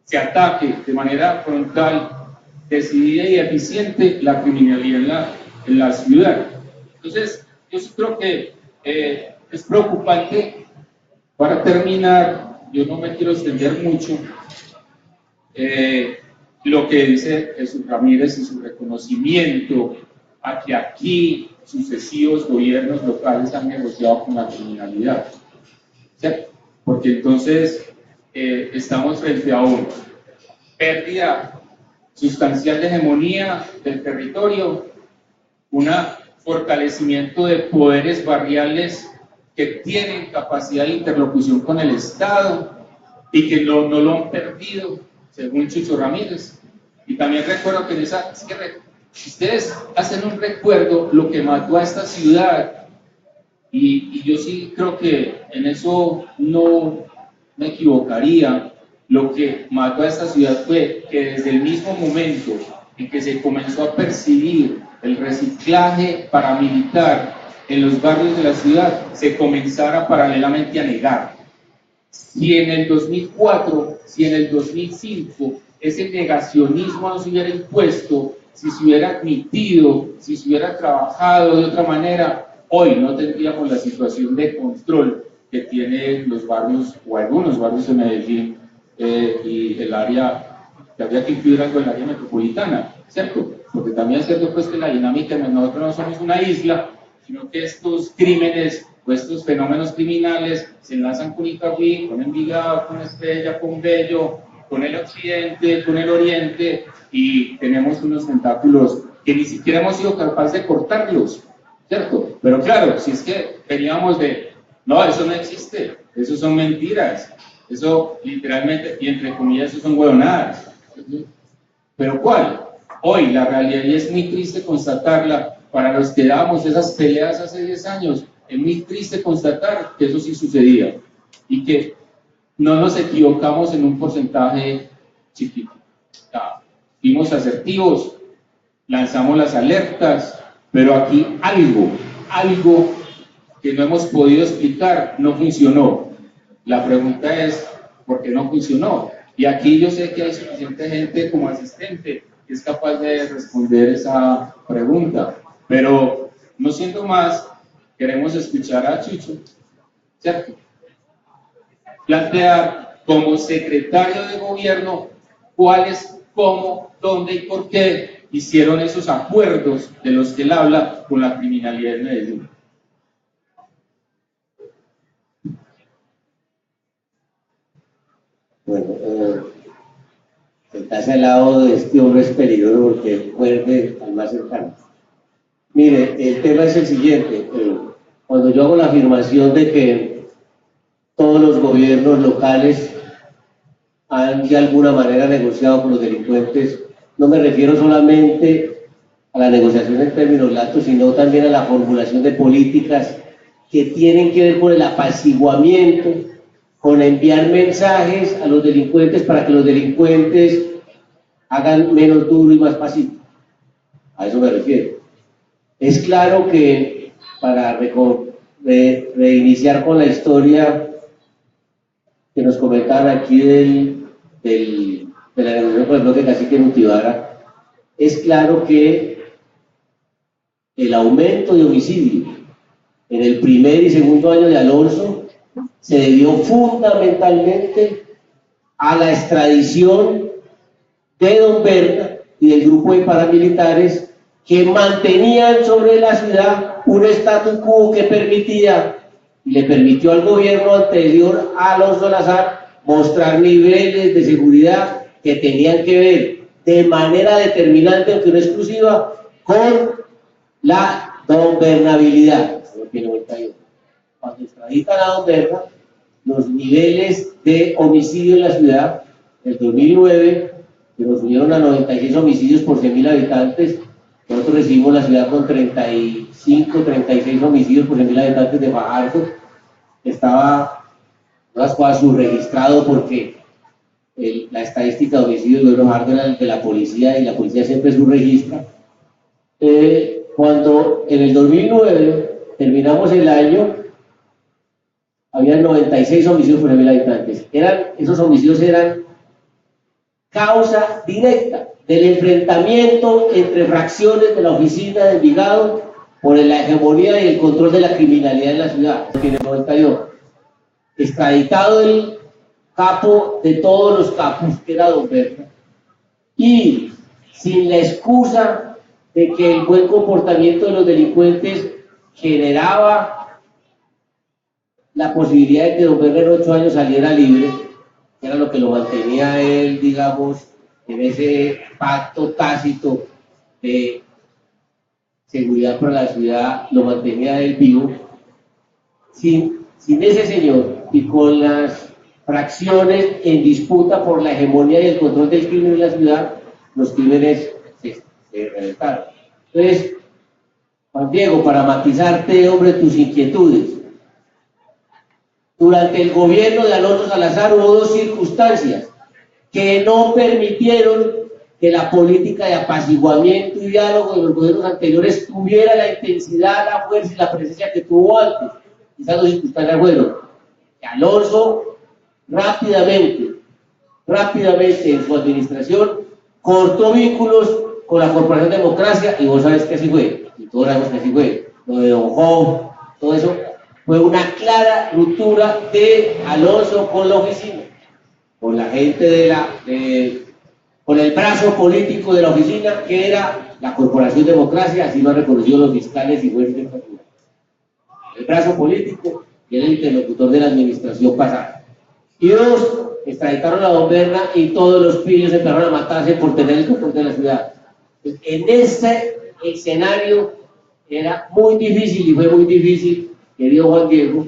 D: se ataque de manera frontal, decidida y eficiente la criminalidad en la ciudad? Entonces, yo sí creo que es preocupante. Para terminar, yo no me quiero extender mucho, lo que dice Jesús Ramírez y su reconocimiento a que aquí sucesivos gobiernos locales han negociado con la criminalidad, ¿cierto? Porque entonces estamos frente a una pérdida sustancial de hegemonía del territorio, un fortalecimiento de poderes barriales que tienen capacidad de interlocución con el Estado y que no lo han perdido, según Chucho Ramírez. Y también recuerdo que si ustedes hacen un recuerdo, lo que mató a esta ciudad, y yo sí creo que en eso no me equivocaría, lo que mató a esta ciudad fue que desde el mismo momento en que se comenzó a percibir el reciclaje paramilitar en los barrios de la ciudad, se comenzara paralelamente a negar. Si en el 2004, si en el 2005 ese negacionismo no se hubiera impuesto, si se hubiera admitido, si se hubiera trabajado de otra manera, hoy no tendríamos la situación de control que tienen los barrios o algunos barrios de Medellín y el área, que habría que incluir algo en el área metropolitana, ¿cierto? Porque también es cierto pues que la dinámica, nosotros no somos una isla, sino que estos crímenes o estos fenómenos criminales se enlazan con Itagüí, con Envigado, con Estella, con Bello, con el occidente, con el oriente, y tenemos unos tentáculos que ni siquiera hemos sido capaces de cortarlos, ¿cierto? Pero claro, si es que veníamos de, no, eso no existe, eso son mentiras, eso literalmente, y entre comillas, eso son huevonadas. ¿Pero cuál? Hoy la realidad, y es muy triste constatarla, para los que dábamos esas peleas hace 10 años, es muy triste constatar que eso sí sucedía y que no nos equivocamos en un porcentaje chiquito. Fuimos asertivos, lanzamos las alertas, pero aquí algo que no hemos podido explicar no funcionó. La pregunta es, ¿por qué no funcionó? Y aquí yo sé que hay suficiente gente como asistente que es capaz de responder esa pregunta. Pero, no siendo más, queremos escuchar a Chucho, ¿cierto? Plantear como secretario de gobierno cuáles, cómo, dónde y por qué hicieron esos acuerdos de los que él habla con la criminalidad de Medellín.
A: Bueno, sentarse al lado de este hombre es peligroso porque muerde al más cercano. Mire, el tema es el siguiente. Cuando yo hago la afirmación de que todos los gobiernos locales han de alguna manera negociado con los delincuentes, no me refiero solamente a la negociación en términos latos, sino también a la formulación de políticas que tienen que ver con el apaciguamiento, con enviar mensajes a los delincuentes para que los delincuentes hagan menos duro y más pasivo. A eso me refiero. Es claro que para reiniciar con la historia que nos comentaban aquí de la negociación con el bloque Cacique Nutibara, es claro que el aumento de homicidios en el primer y segundo año de Alonso se debió fundamentalmente a la extradición de don Berna y del grupo de paramilitares que mantenían sobre la ciudad un status quo que permitía y le permitió al gobierno anterior a Alonso Salazar mostrar niveles de seguridad que tenían que ver de manera determinante, aunque no exclusiva, con la gobernabilidad. Cuando extraditan a don Berna, los niveles de homicidio en la ciudad, en el 2009, que nos subieron a 96 homicidios por 100.000 habitantes, nosotros recibimos la ciudad con 35, 36 homicidios por 100.000 habitantes de Fajardo, que estaba unas cosas subregistrado porque la estadística de homicidios de Fajardo era de la policía y la policía siempre subregistra. Cuando en el 2009 terminamos el año, había 96 homicidios por 100.000 habitantes. Esos homicidios eran causa directa del enfrentamiento entre fracciones de la oficina de Envigado por la hegemonía y el control de la criminalidad en la ciudad. En el 92, extraditado el capo de todos los capos, que era don Berna, y sin la excusa de que el buen comportamiento de los delincuentes generaba la posibilidad de que don Berna en 8 años saliera libre, que era lo que lo mantenía él, digamos, en ese pacto tácito de seguridad para la ciudad, lo mantenía él vivo. Sin ese señor y con las fracciones en disputa por la hegemonía y el control del crimen en la ciudad, los crímenes se reventaron. Entonces, Juan Diego, para matizarte, hombre, tus inquietudes, durante el gobierno de Alonso Salazar hubo 2 circunstancias que no permitieron que la política de apaciguamiento y diálogo de los gobiernos anteriores tuviera la intensidad, la fuerza y la presencia que tuvo antes. Esas 2 circunstancias fueron que Alonso rápidamente en su administración cortó vínculos con la Corporación Democracia, y vos sabés que así fue, y todos sabemos que así fue, lo de Don Job, todo eso fue una clara ruptura de Alonso con la oficina, con la gente con el brazo político de la oficina, que era la Corporación Democracia, así lo han reconocido los fiscales y jueces de esta ciudad. El brazo político y el interlocutor de la administración pasada. Y 2, extraditaron a don Berna y todos los pillos empezaron a matarse por tener el control de la ciudad. En ese escenario era muy difícil, y fue muy difícil, querido Juan Diego,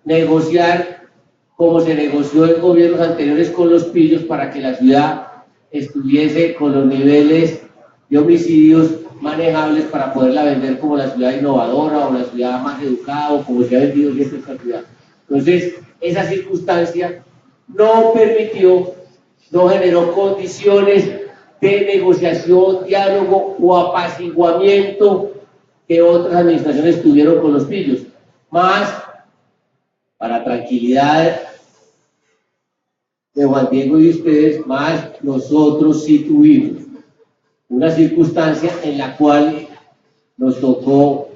A: negociar como se negoció en gobiernos anteriores con los pillos para que la ciudad estuviese con los niveles de homicidios manejables para poderla vender como la ciudad innovadora o la ciudad más educada o como se ha vendido siempre esta ciudad. Entonces, esa circunstancia no permitió, no generó condiciones de negociación, diálogo o apaciguamiento que otras administraciones tuvieron con los pillos. Más, para tranquilidad de Juan Diego y ustedes, más nosotros sí tuvimos una circunstancia en la cual nos tocó,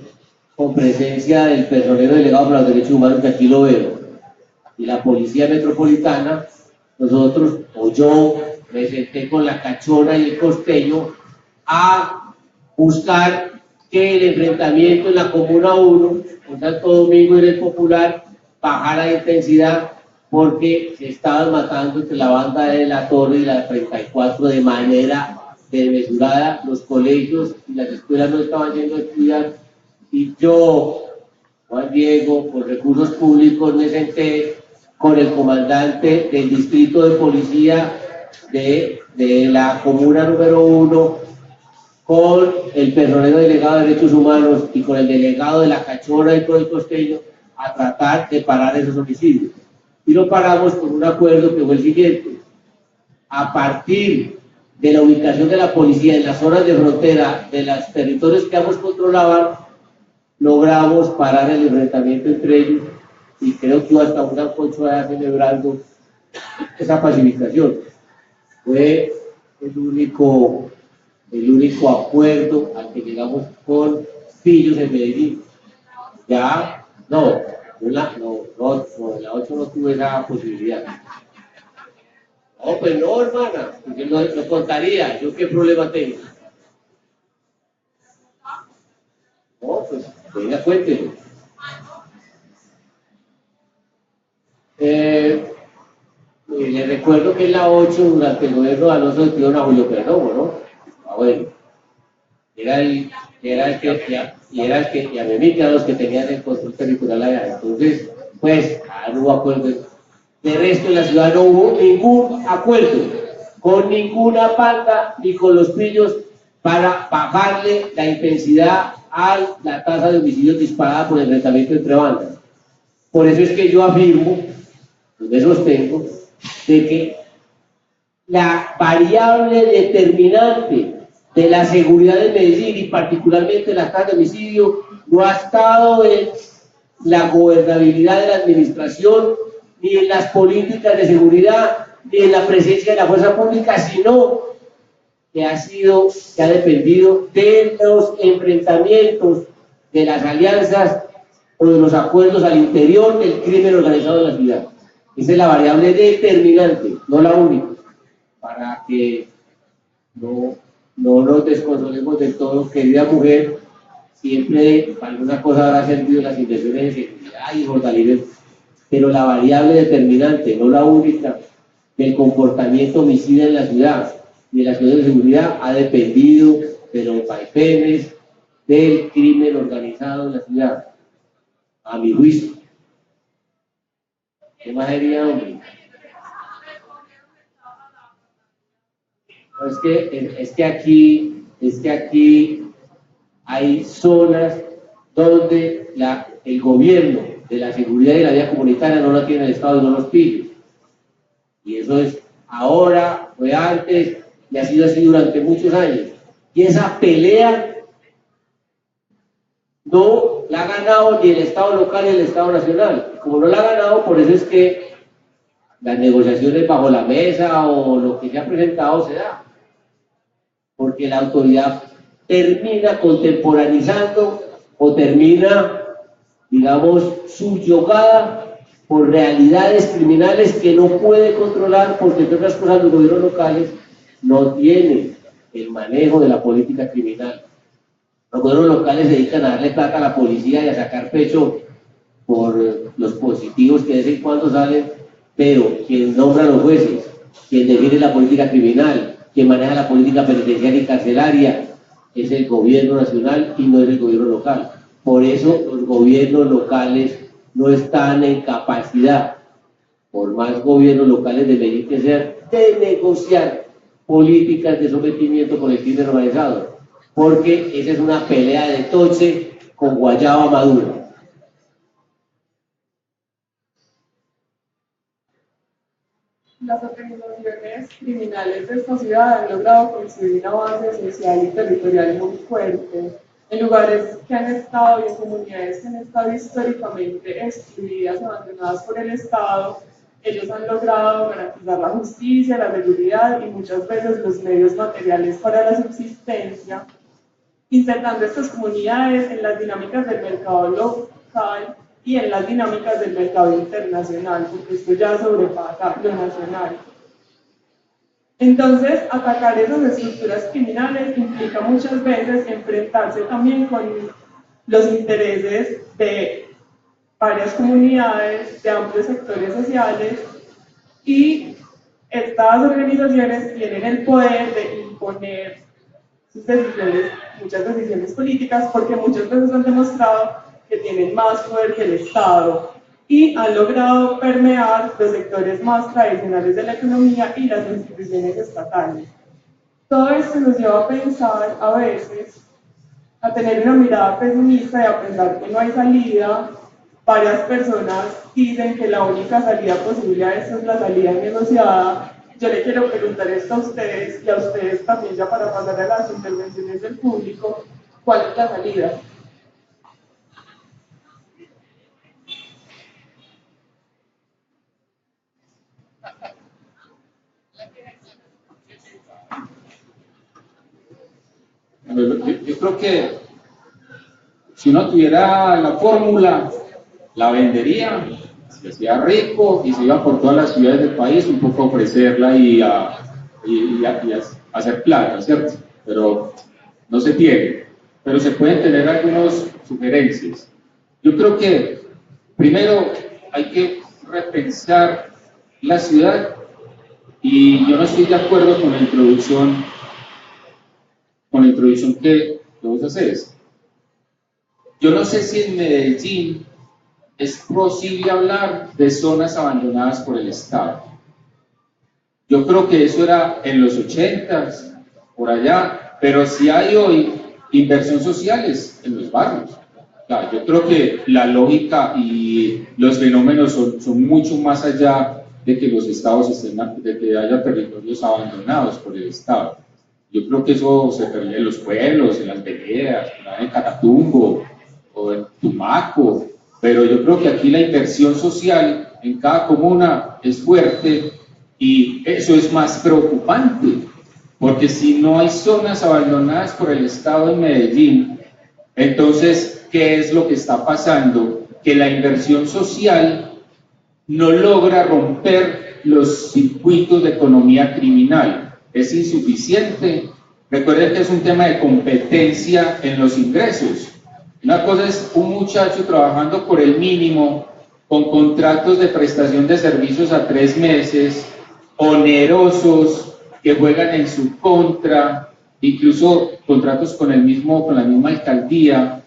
A: con presencia del personero delegado para los derechos humanos, que aquí lo veo, y la Policía Metropolitana, nosotros, o yo, me senté con la Cachona y el Costeño a buscar que el enfrentamiento en la Comuna 1, en Santo Domingo y en el Popular, bajara de intensidad, porque se estaban matando entre la banda de La Torre y la 34 de manera desmesurada. Los colegios y las escuelas no estaban yendo a estudiar, y yo, Juan Diego, por recursos públicos, me senté con el comandante del distrito de policía de la comuna número 1, con el personero delegado de derechos humanos y con el delegado de la Cachona y con el Costeño, a tratar de parar esos homicidios. Y lo paramos con un acuerdo que fue el siguiente: a partir de la ubicación de la policía en las zonas de frontera de los territorios que ambos controlaban, logramos parar el enfrentamiento entre ellos, y creo que hubo hasta un sancocho allá celebrando esa pacificación. Fue el único acuerdo al que llegamos con pillos en Medellín. Ya En la 8 no tuve esa posibilidad. No, pues no, hermana, porque lo contaría. ¿Yo qué problema tengo? No, pues, venga, cuéntelo. Le recuerdo que en la 8, durante el gobierno de Alonso, metieron a Julio Perdomo, ¿no? Ah, bueno. Era el que, y a mí que eran los que tenían el control territorial allá. Entonces, pues, no hubo acuerdo. De resto, en la ciudad no hubo ningún acuerdo con ninguna banda ni con los pillos para bajarle la intensidad a la tasa de homicidios disparada por el enfrentamiento entre bandas. Por eso es que yo afirmo, me sostengo, de que la variable determinante de la seguridad de Medellín y particularmente la tasa de homicidio no ha estado en la gobernabilidad de la administración, ni en las políticas de seguridad, ni en la presencia de la fuerza pública, sino que ha dependido de los enfrentamientos, de las alianzas o de los acuerdos al interior del crimen organizado de la ciudad. Esa es la variable determinante, no la única, para que no nos desconsolemos de todo, querida mujer. Siempre para alguna cosa habrá servido las inversiones de seguridad y fortalecer, pero la variable determinante, no la única, del comportamiento homicida en la ciudad y de la ciudad de seguridad ha dependido de los vaivenes del crimen organizado en la ciudad, a mi juicio. ¿Qué más sería, hombre? Es que aquí hay zonas donde el gobierno de la seguridad y la vida comunitaria no la tiene el Estado y no los pide. Y eso es ahora, fue antes y ha sido así durante muchos años. Y esa pelea no la ha ganado ni el Estado local ni el Estado nacional. Como no la ha ganado, por eso es que las negociaciones bajo la mesa o lo que se ha presentado se da. Porque la autoridad termina contemporaneizando o termina, digamos, subyugada por realidades criminales que no puede controlar, porque entre otras cosas los gobiernos locales no tienen el manejo de la política criminal. Los gobiernos locales se dedican a darle plata a la policía y a sacar pecho por los positivos que de vez en cuando salen, pero quien nombra a los jueces, quien define la política criminal, quien maneja la política penitenciaria y carcelaria, es el gobierno nacional y no es el gobierno local. Por eso los gobiernos locales no están en capacidad, por más gobiernos locales deberían que ser, de negociar políticas de sometimiento con el crimen organizado, porque esa es una pelea de toche con guayaba madura.
B: Las organizaciones criminales de esta ciudad han logrado construir una base social y territorial muy fuerte en lugares que han estado y en comunidades que han estado históricamente excluidas, abandonadas por el Estado. Ellos han logrado garantizar la justicia, la seguridad y muchas veces los medios materiales para la subsistencia, integrando estas comunidades en las dinámicas del mercado local y en las dinámicas del mercado internacional, porque esto ya sobrepasa lo nacional. Entonces, atacar esas estructuras criminales implica muchas veces enfrentarse también con los intereses de varias comunidades, de amplios sectores sociales, y estas organizaciones tienen el poder de imponer sus decisiones, muchas decisiones políticas, porque muchas veces han demostrado que tienen más poder que el Estado y han logrado permear los sectores más tradicionales de la economía y las instituciones estatales. Todo esto nos lleva a pensar a veces, a tener una mirada pesimista y a pensar que no hay salida. Varias personas dicen que la única salida posible a esto es la salida negociada. Yo le quiero preguntar esto a ustedes y a ustedes también, ya para pasar a las intervenciones del público, ¿cuál es la salida?
D: Yo creo que si uno tuviera la fórmula, la vendería, se hacía rico y se iba por todas las ciudades del país un poco a ofrecerla y a hacer plata, ¿cierto? Pero no se tiene. Pero se pueden tener algunas sugerencias. Yo creo que primero hay que repensar la ciudad y yo no estoy de acuerdo con la introducción que vos haces. Yo no sé si en Medellín es posible hablar de zonas abandonadas por el Estado. Yo creo que eso era en los 80s, por allá, pero sí hay hoy inversión sociales en los barrios. Claro, yo creo que la lógica y los fenómenos son mucho más allá de que los estados estén, de que haya territorios abandonados por el Estado. Yo creo que eso se percibe en los pueblos, en las veredas, en Catatumbo o en Tumaco, pero yo creo que aquí la inversión social en cada comuna es fuerte y eso es más preocupante, porque si no hay zonas abandonadas por el Estado en Medellín, entonces, ¿qué es lo que está pasando? Que la inversión social no logra romper los circuitos de economía criminal. Es insuficiente. Recuerden que es un tema de competencia en los ingresos. Una cosa es un muchacho trabajando por el mínimo, con contratos de prestación de servicios a 3 meses, onerosos, que juegan en su contra, incluso contratos con la misma alcaldía,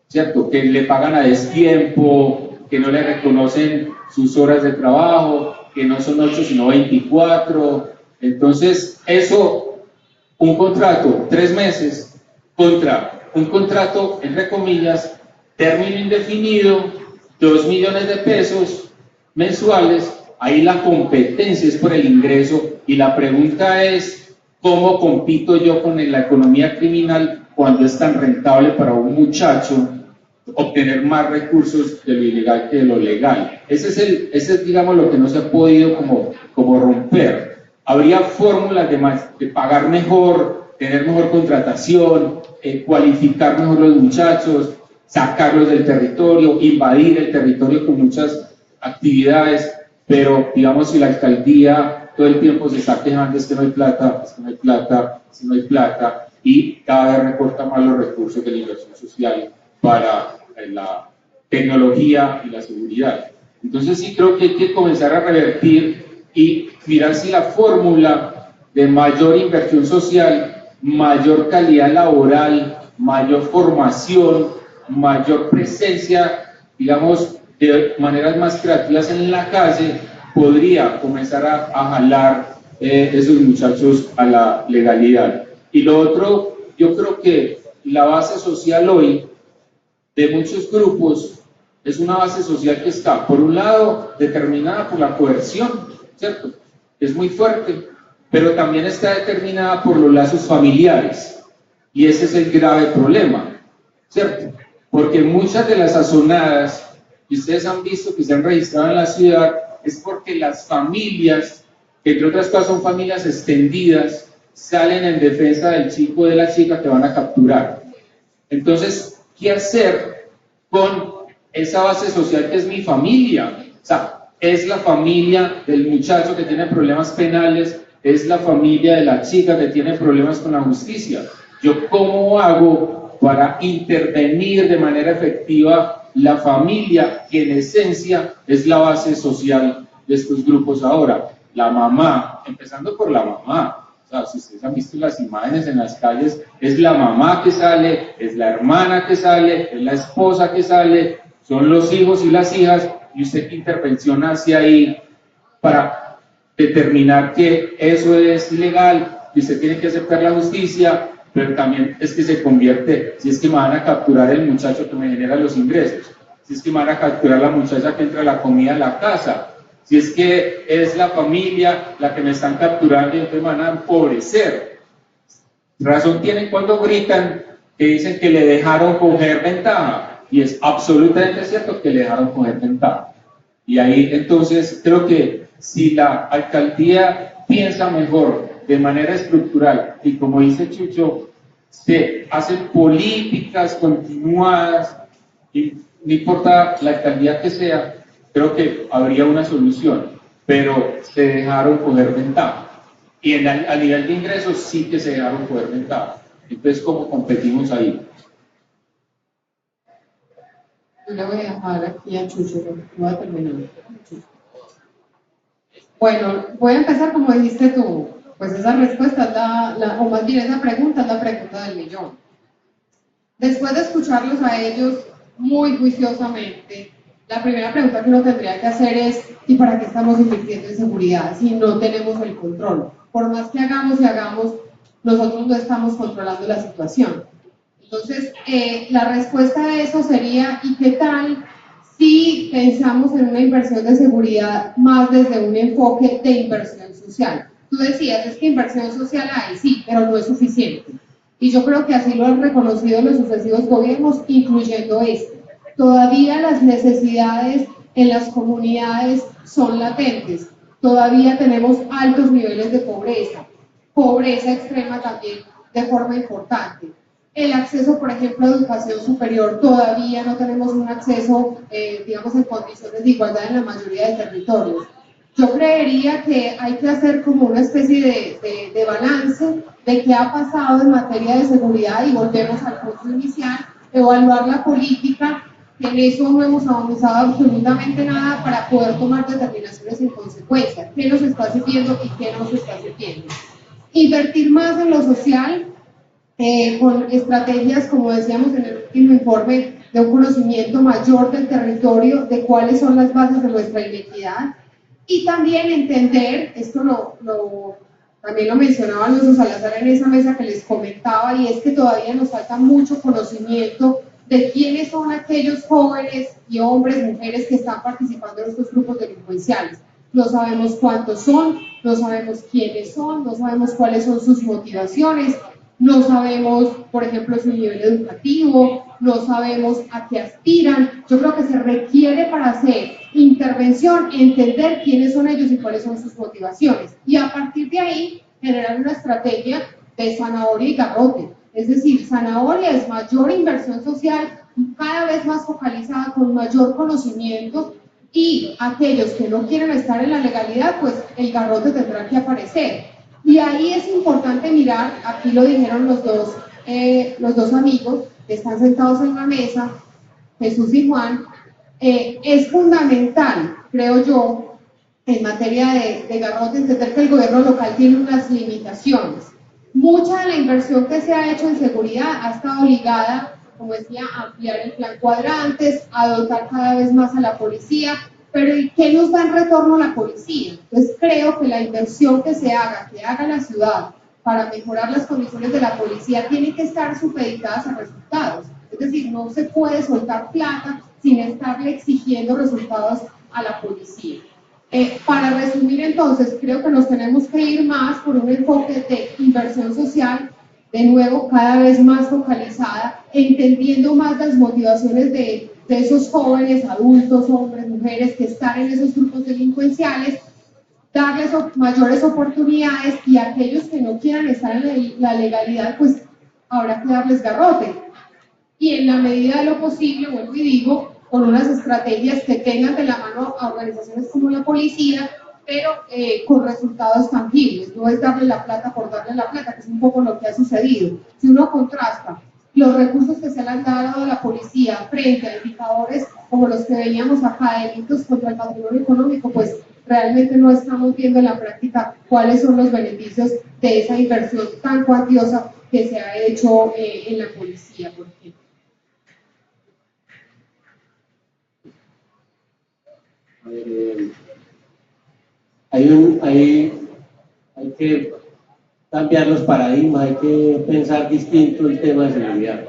D: ¿cierto? Que le pagan a destiempo, que no le reconocen sus horas de trabajo, que no son 8 sino 24. Entonces, eso, un contrato 3 meses contra un contrato, entre comillas, término indefinido, 2 millones de pesos mensuales, ahí la competencia es por el ingreso y la pregunta es, ¿cómo compito yo con la economía criminal cuando es tan rentable para un muchacho obtener más recursos de lo ilegal que de lo legal? Ese es digamos, lo que no se ha podido como romper. Habría fórmulas de pagar mejor, tener mejor contratación, cualificar mejor los muchachos, sacarlos del territorio, invadir el territorio con muchas actividades, pero digamos si la alcaldía todo el tiempo se está quejando es que no hay plata, es que no hay plata, es que no hay plata, y cada vez recorta más los recursos de la inversión social para la tecnología y la seguridad. Entonces sí creo que hay que comenzar a revertir y mirar si la fórmula de mayor inversión social, mayor calidad laboral, mayor formación, mayor presencia, digamos, de maneras más creativas en la calle, podría comenzar a jalar esos muchachos a la legalidad. Y lo otro, yo creo que la base social hoy de muchos grupos es una base social que está, por un lado, determinada por la coerción, ¿cierto? Es muy fuerte, pero también está determinada por los lazos familiares. Y ese es el grave problema, ¿cierto? Porque muchas de las azonadas que ustedes han visto que se han registrado en la ciudad es porque las familias, que entre otras cosas son familias extendidas, salen en defensa del chico o de la chica que van a capturar. Entonces, ¿qué hacer con esa base social que es mi familia? O sea, es la familia del muchacho que tiene problemas penales, es la familia de la chica que tiene problemas con la justicia. ¿Yo cómo hago para intervenir de manera efectiva la familia, que en esencia es la base social de estos grupos ahora? La mamá, empezando por la mamá. O sea, si ustedes han visto las imágenes en las calles, es la mamá que sale, es la hermana que sale, es la esposa que sale, son los hijos y las hijas, y usted qué intervención hace ahí para determinar que eso es ilegal, y usted tiene que aceptar la justicia, pero también es que se convierte, si es que me van a capturar el muchacho que me genera los ingresos, si es que me van a capturar la muchacha que entra la comida a la casa, si es que es la familia la que me están capturando y entonces me van a empobrecer. Razón tienen cuando gritan que dicen que le dejaron coger ventaja, y es absolutamente cierto que le dejaron coger ventaja. Y ahí entonces creo que si la alcaldía piensa mejor de manera estructural y como dice Chucho, se hacen políticas continuadas y no importa la alcaldía que sea, creo que habría una solución, pero se dejaron coger ventaja. Y a nivel de ingresos sí que se dejaron coger ventaja. Entonces, ¿cómo competimos ahí?
C: Yo le voy a dejar aquí a Chucho, voy a terminar. Bueno, voy a empezar como dijiste tú. Pues esa respuesta es o más bien esa pregunta es la pregunta del millón. Después de escucharlos a ellos muy juiciosamente, la primera pregunta que uno tendría que hacer es: ¿y para qué estamos invirtiendo en seguridad si no tenemos el control? Por más que hagamos y hagamos, nosotros no estamos controlando la situación. Entonces, la respuesta a eso sería: ¿y qué tal si pensamos en una inversión de seguridad más desde un enfoque de inversión social? Tú decías, es que inversión social hay, sí, pero no es suficiente. Y yo creo que así lo han reconocido los sucesivos gobiernos, incluyendo este. Todavía las necesidades en las comunidades son latentes. Todavía tenemos altos niveles de pobreza extrema también de forma importante. El acceso, por ejemplo, a educación superior, todavía no tenemos un acceso, digamos, en condiciones de igualdad en la mayoría de territorios. Yo creería que hay que hacer como una especie de balance de qué ha pasado en materia de seguridad y volvemos al punto inicial, evaluar la política, que en eso no hemos avanzado absolutamente nada para poder tomar determinaciones en consecuencia, qué nos está sirviendo y qué no se está sirviendo. Invertir más en lo social, con estrategias, como decíamos en el último informe, de un conocimiento mayor del territorio, de cuáles son las bases de nuestra identidad, y también entender, esto también lo mencionaba Luis Salazar en esa mesa que les comentaba, y es que todavía nos falta mucho conocimiento de quiénes son aquellos jóvenes y hombres, mujeres que están participando en estos grupos delincuenciales. No sabemos cuántos son, no sabemos quiénes son, no sabemos cuáles son sus motivaciones, no sabemos, por ejemplo, su nivel educativo, no sabemos a qué aspiran. Yo creo que se requiere para hacer intervención entender quiénes son ellos y cuáles son sus motivaciones. Y a partir de ahí, generar una estrategia de zanahoria y garrote. Es decir, zanahoria es mayor inversión social, cada vez más focalizada, con mayor conocimiento, y aquellos que no quieren estar en la legalidad, pues el garrote tendrá que aparecer. Y ahí es importante mirar, aquí lo dijeron los dos amigos que están sentados en la mesa, Jesús y Juan, es fundamental, creo yo, en materia de garrote, entender que el gobierno local tiene unas limitaciones. Mucha de la inversión que se ha hecho en seguridad ha estado ligada, como decía, a ampliar el plan cuadrantes, a dotar cada vez más a la policía, pero ¿y qué nos da en retorno la policía? Entonces creo que la inversión que haga la ciudad para mejorar las condiciones de la policía tiene que estar supeditadas a resultados. Es decir, no se puede soltar plata sin estarle exigiendo resultados a la policía. Para resumir entonces, creo que nos tenemos que ir más por un enfoque de inversión social, de nuevo cada vez más focalizada, entendiendo más las motivaciones de esos jóvenes, adultos, hombres, mujeres que están en esos grupos delincuenciales, darles mayores oportunidades, y a aquellos que no quieran estar en la legalidad, pues habrá que darles garrote. Y en la medida de lo posible, vuelvo y digo, con unas estrategias que tengan de la mano a organizaciones como la policía, pero con resultados tangibles. No es darle la plata por darle la plata, que es un poco lo que ha sucedido. Si uno contrasta los recursos que se le han dado a la policía frente a indicadores como los que veíamos acá, delitos contra el patrimonio económico, pues realmente no estamos viendo en la práctica cuáles son los beneficios de esa inversión tan cuantiosa que se ha hecho en la policía, por ejemplo.
A: Hay que cambiar los paradigmas, hay que pensar distinto el tema de seguridad.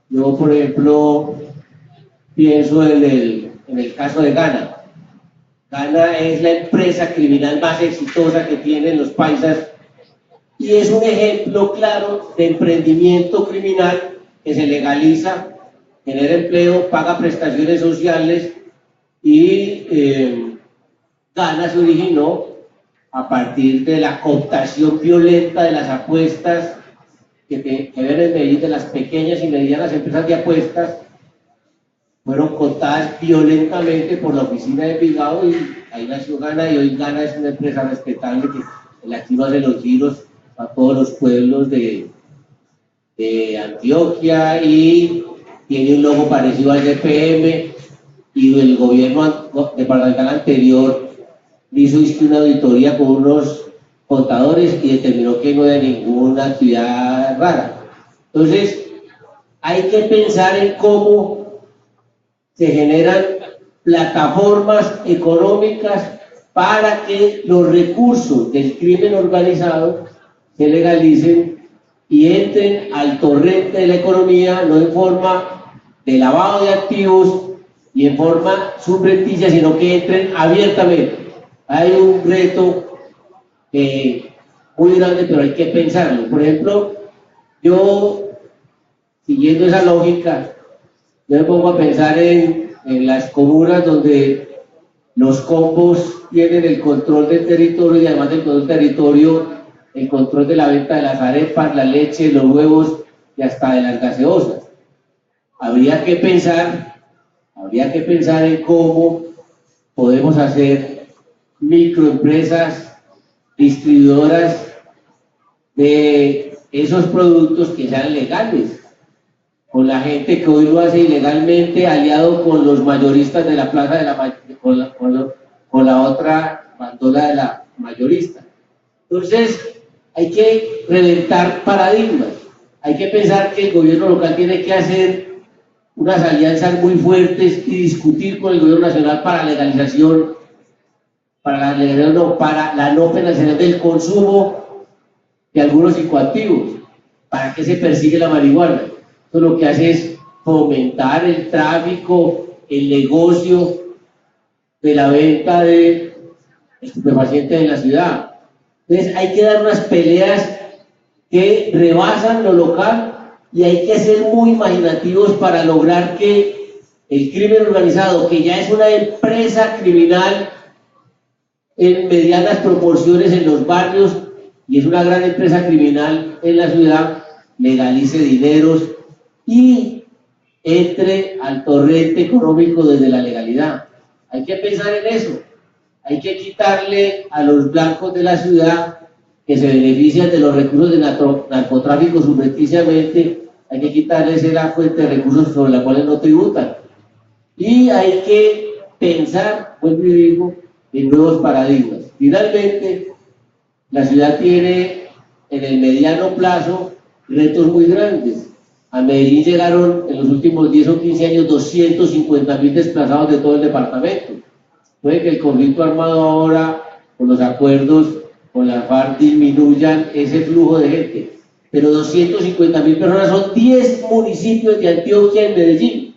A: Yo, por ejemplo, pienso en el caso de Gana. Gana es la empresa criminal más exitosa que tienen los paisas y es un ejemplo claro de emprendimiento criminal que se legaliza, genera empleo, paga prestaciones sociales y Gana se originó a partir de la cooptación violenta de las apuestas que ven en Medellín, de las pequeñas y medianas empresas de apuestas, fueron cotadas violentamente por la oficina de Envigado y ahí nació Gana, y hoy Gana es una empresa respetable que el activo hace los giros a todos los pueblos de Antioquia y tiene un logo parecido al CPM, y el gobierno departamental anterior hizo una auditoría con unos contadores y determinó que no había ninguna actividad rara. Entonces, hay que pensar en cómo se generan plataformas económicas para que los recursos del crimen organizado se legalicen y entren al torrente de la economía, no en forma de lavado de activos y en forma subrepticia, sino que entren abiertamente. Hay un reto muy grande, pero hay que pensarlo. Por ejemplo, yo, siguiendo esa lógica, yo me pongo a pensar en las comunas donde los combos tienen el control del territorio y además del control del territorio, el control de la venta de las arepas, la leche, los huevos y hasta de las gaseosas. Habría que pensar en cómo podemos hacer microempresas distribuidoras de esos productos que sean legales, con la gente que hoy lo hace ilegalmente, aliado con los mayoristas de la plaza de la con la otra bandola de la mayorista. Entonces, hay que reventar paradigmas. Hay que pensar que el gobierno local tiene que hacer unas alianzas muy fuertes y discutir con el gobierno nacional para la legalización, para la no penalización del consumo de algunos psicoactivos. ¿Para qué se persigue la marihuana? Eso lo que hace es fomentar el tráfico, el negocio de la venta de estupefacientes en la ciudad. Entonces hay que dar unas peleas que rebasan lo local y hay que ser muy imaginativos para lograr que el crimen organizado, que ya es una empresa criminal en medianas proporciones en los barrios y es una gran empresa criminal en la ciudad, legalice dineros y entre al torrente económico desde la legalidad. Hay que pensar en eso. Hay que quitarle a los blancos de la ciudad que se benefician de los recursos de narcotráfico subrepticiamente, hay que quitarles la fuente de recursos sobre la cual no tributan. Y hay que pensar, vuelvo y digo, en nuevos paradigmas. Finalmente, la ciudad tiene en el mediano plazo retos muy grandes. A Medellín llegaron en los últimos 10 o 15 años 250.000 desplazados de todo el departamento. Puede que el conflicto armado ahora, con los acuerdos con la FARC, disminuyan ese flujo de gente, pero 250.000 personas son 10 municipios de Antioquia en Medellín,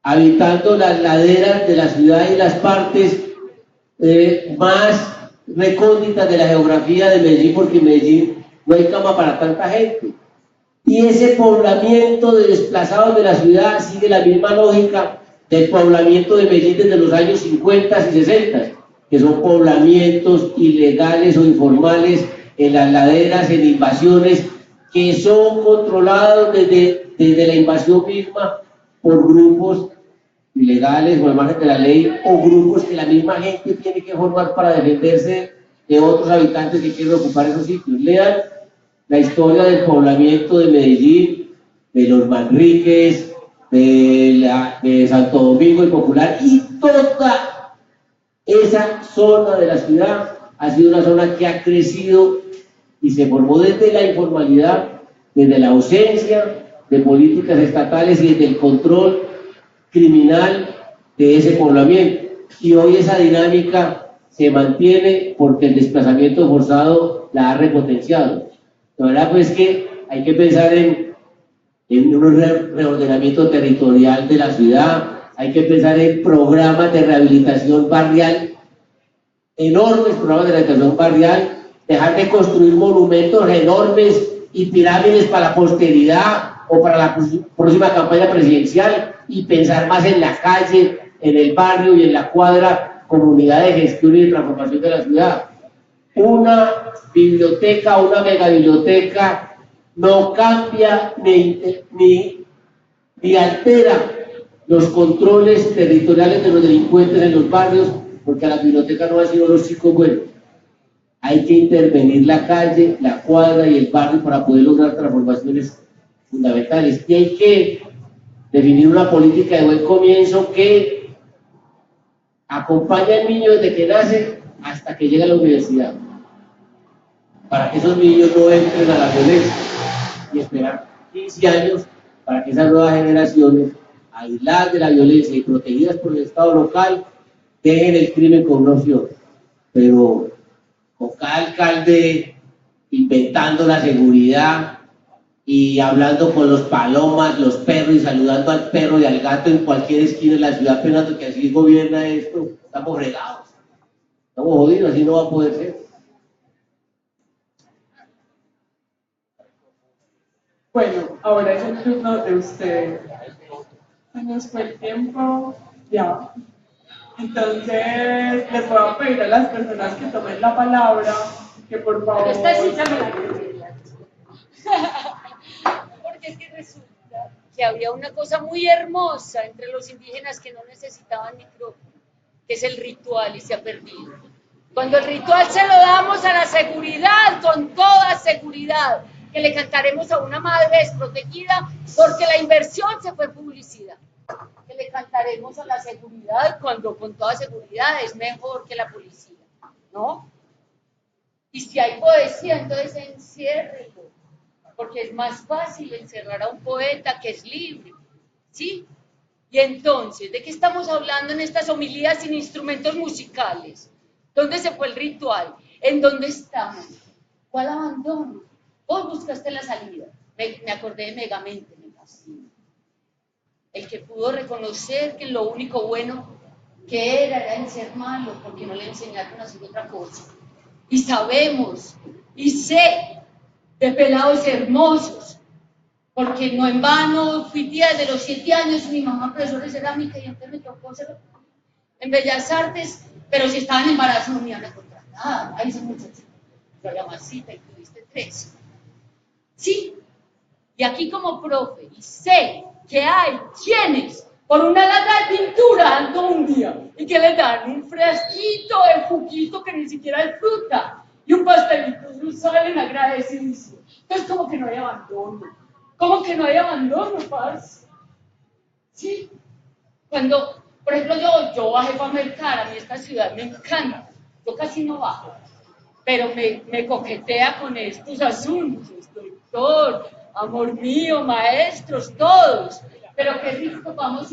A: habitando las laderas de la ciudad y las partes más recónditas de la geografía de Medellín, porque en Medellín no hay cama para tanta gente. Y ese poblamiento de desplazados de la ciudad sigue la misma lógica del poblamiento de Medellín desde los años 50 y 60, que son poblamientos ilegales o informales en las laderas, en invasiones, que son controlados desde la invasión misma por grupos ilegales o al margen de la ley, o grupos que la misma gente tiene que formar para defenderse de otros habitantes que quieren ocupar esos sitios. Lean la historia del poblamiento de Medellín, de los Manriques, de Santo Domingo el Popular, y toda esa zona de la ciudad ha sido una zona que ha crecido y se formó desde la informalidad, desde la ausencia de políticas estatales y desde el control criminal de ese poblamiento. Y hoy esa dinámica se mantiene porque el desplazamiento forzado la ha repotenciado. La verdad pues que hay que pensar en un reordenamiento territorial de la ciudad, hay que pensar en programas de rehabilitación barrial, enormes programas de rehabilitación barrial, dejar de construir monumentos enormes y pirámides para la posteridad o para la próxima campaña presidencial y pensar más en la calle, en el barrio y en la cuadra como unidad de gestión y de transformación de la ciudad. Una biblioteca, una megabiblioteca no cambia ni altera los controles territoriales de los delincuentes en los barrios, porque a la biblioteca no han sido los chicos buenos. Hay que intervenir la calle, la cuadra y el barrio para poder lograr transformaciones fundamentales. Y hay que definir una política de buen comienzo que acompañe al niño desde que nace hasta que llega a la universidad, para que esos niños no entren a la violencia y esperar 15 años para que esas nuevas generaciones, aisladas de la violencia y protegidas por el Estado local, dejen el crimen con una opción. Pero con cada alcalde inventando la seguridad y hablando con los palomas, los perros y saludando al perro y al gato en cualquier esquina de la ciudad pensando que así gobierna esto, estamos regados, estamos jodidos, así no va a poder ser.
B: Bueno, ahora es el turno de ustedes. Se nos fue el tiempo, ya. Entonces, les voy a pedir a las personas que tomen la palabra que por favor...
E: Pero esta sí ya me la quería. Porque es que resulta que había una cosa muy hermosa entre los indígenas que no necesitaban micrófono, que es el ritual, y se ha perdido. Cuando el ritual se lo damos a la seguridad, con toda seguridad, que le cantaremos a una madre desprotegida porque la inversión se fue en publicidad. Que le cantaremos a la seguridad cuando con toda seguridad es mejor que la policía, ¿no? Y si hay poesía, entonces enciérrelo, porque es más fácil encerrar a un poeta que es libre, ¿sí? Y entonces, ¿de qué estamos hablando en estas homilías sin instrumentos musicales? ¿Dónde se fue el ritual? ¿En dónde estamos? ¿Cuál abandono? Vos buscaste la salida. Me acordé de Megamente, me fascina. El que pudo reconocer que lo único bueno que era el ser malo, porque no le enseñaron a hacer otra cosa. Y sabemos, y sé, de pelados hermosos, porque no en vano fui tía desde los 7 años, mi mamá profesora de cerámica y entonces me tocó ser en Bellas Artes, pero si estaba en embarazo no me iban a encontrar nada. Ahí son muchachos. Yo la masita y tuviste 3. Sí, y aquí como profe, y sé que hay quienes por una lata de pintura ando un día y que le dan un fresquito de juguito que ni siquiera es fruta y un pastelito y salen agradecidos. Entonces como que no hay abandono, parce. Sí, cuando, por ejemplo, yo bajé para mercar, a mí esta ciudad me encanta, yo casi no bajo, pero me coquetea con estos asuntos, doctor, amor mío, maestros, todos, pero qué rico que podamos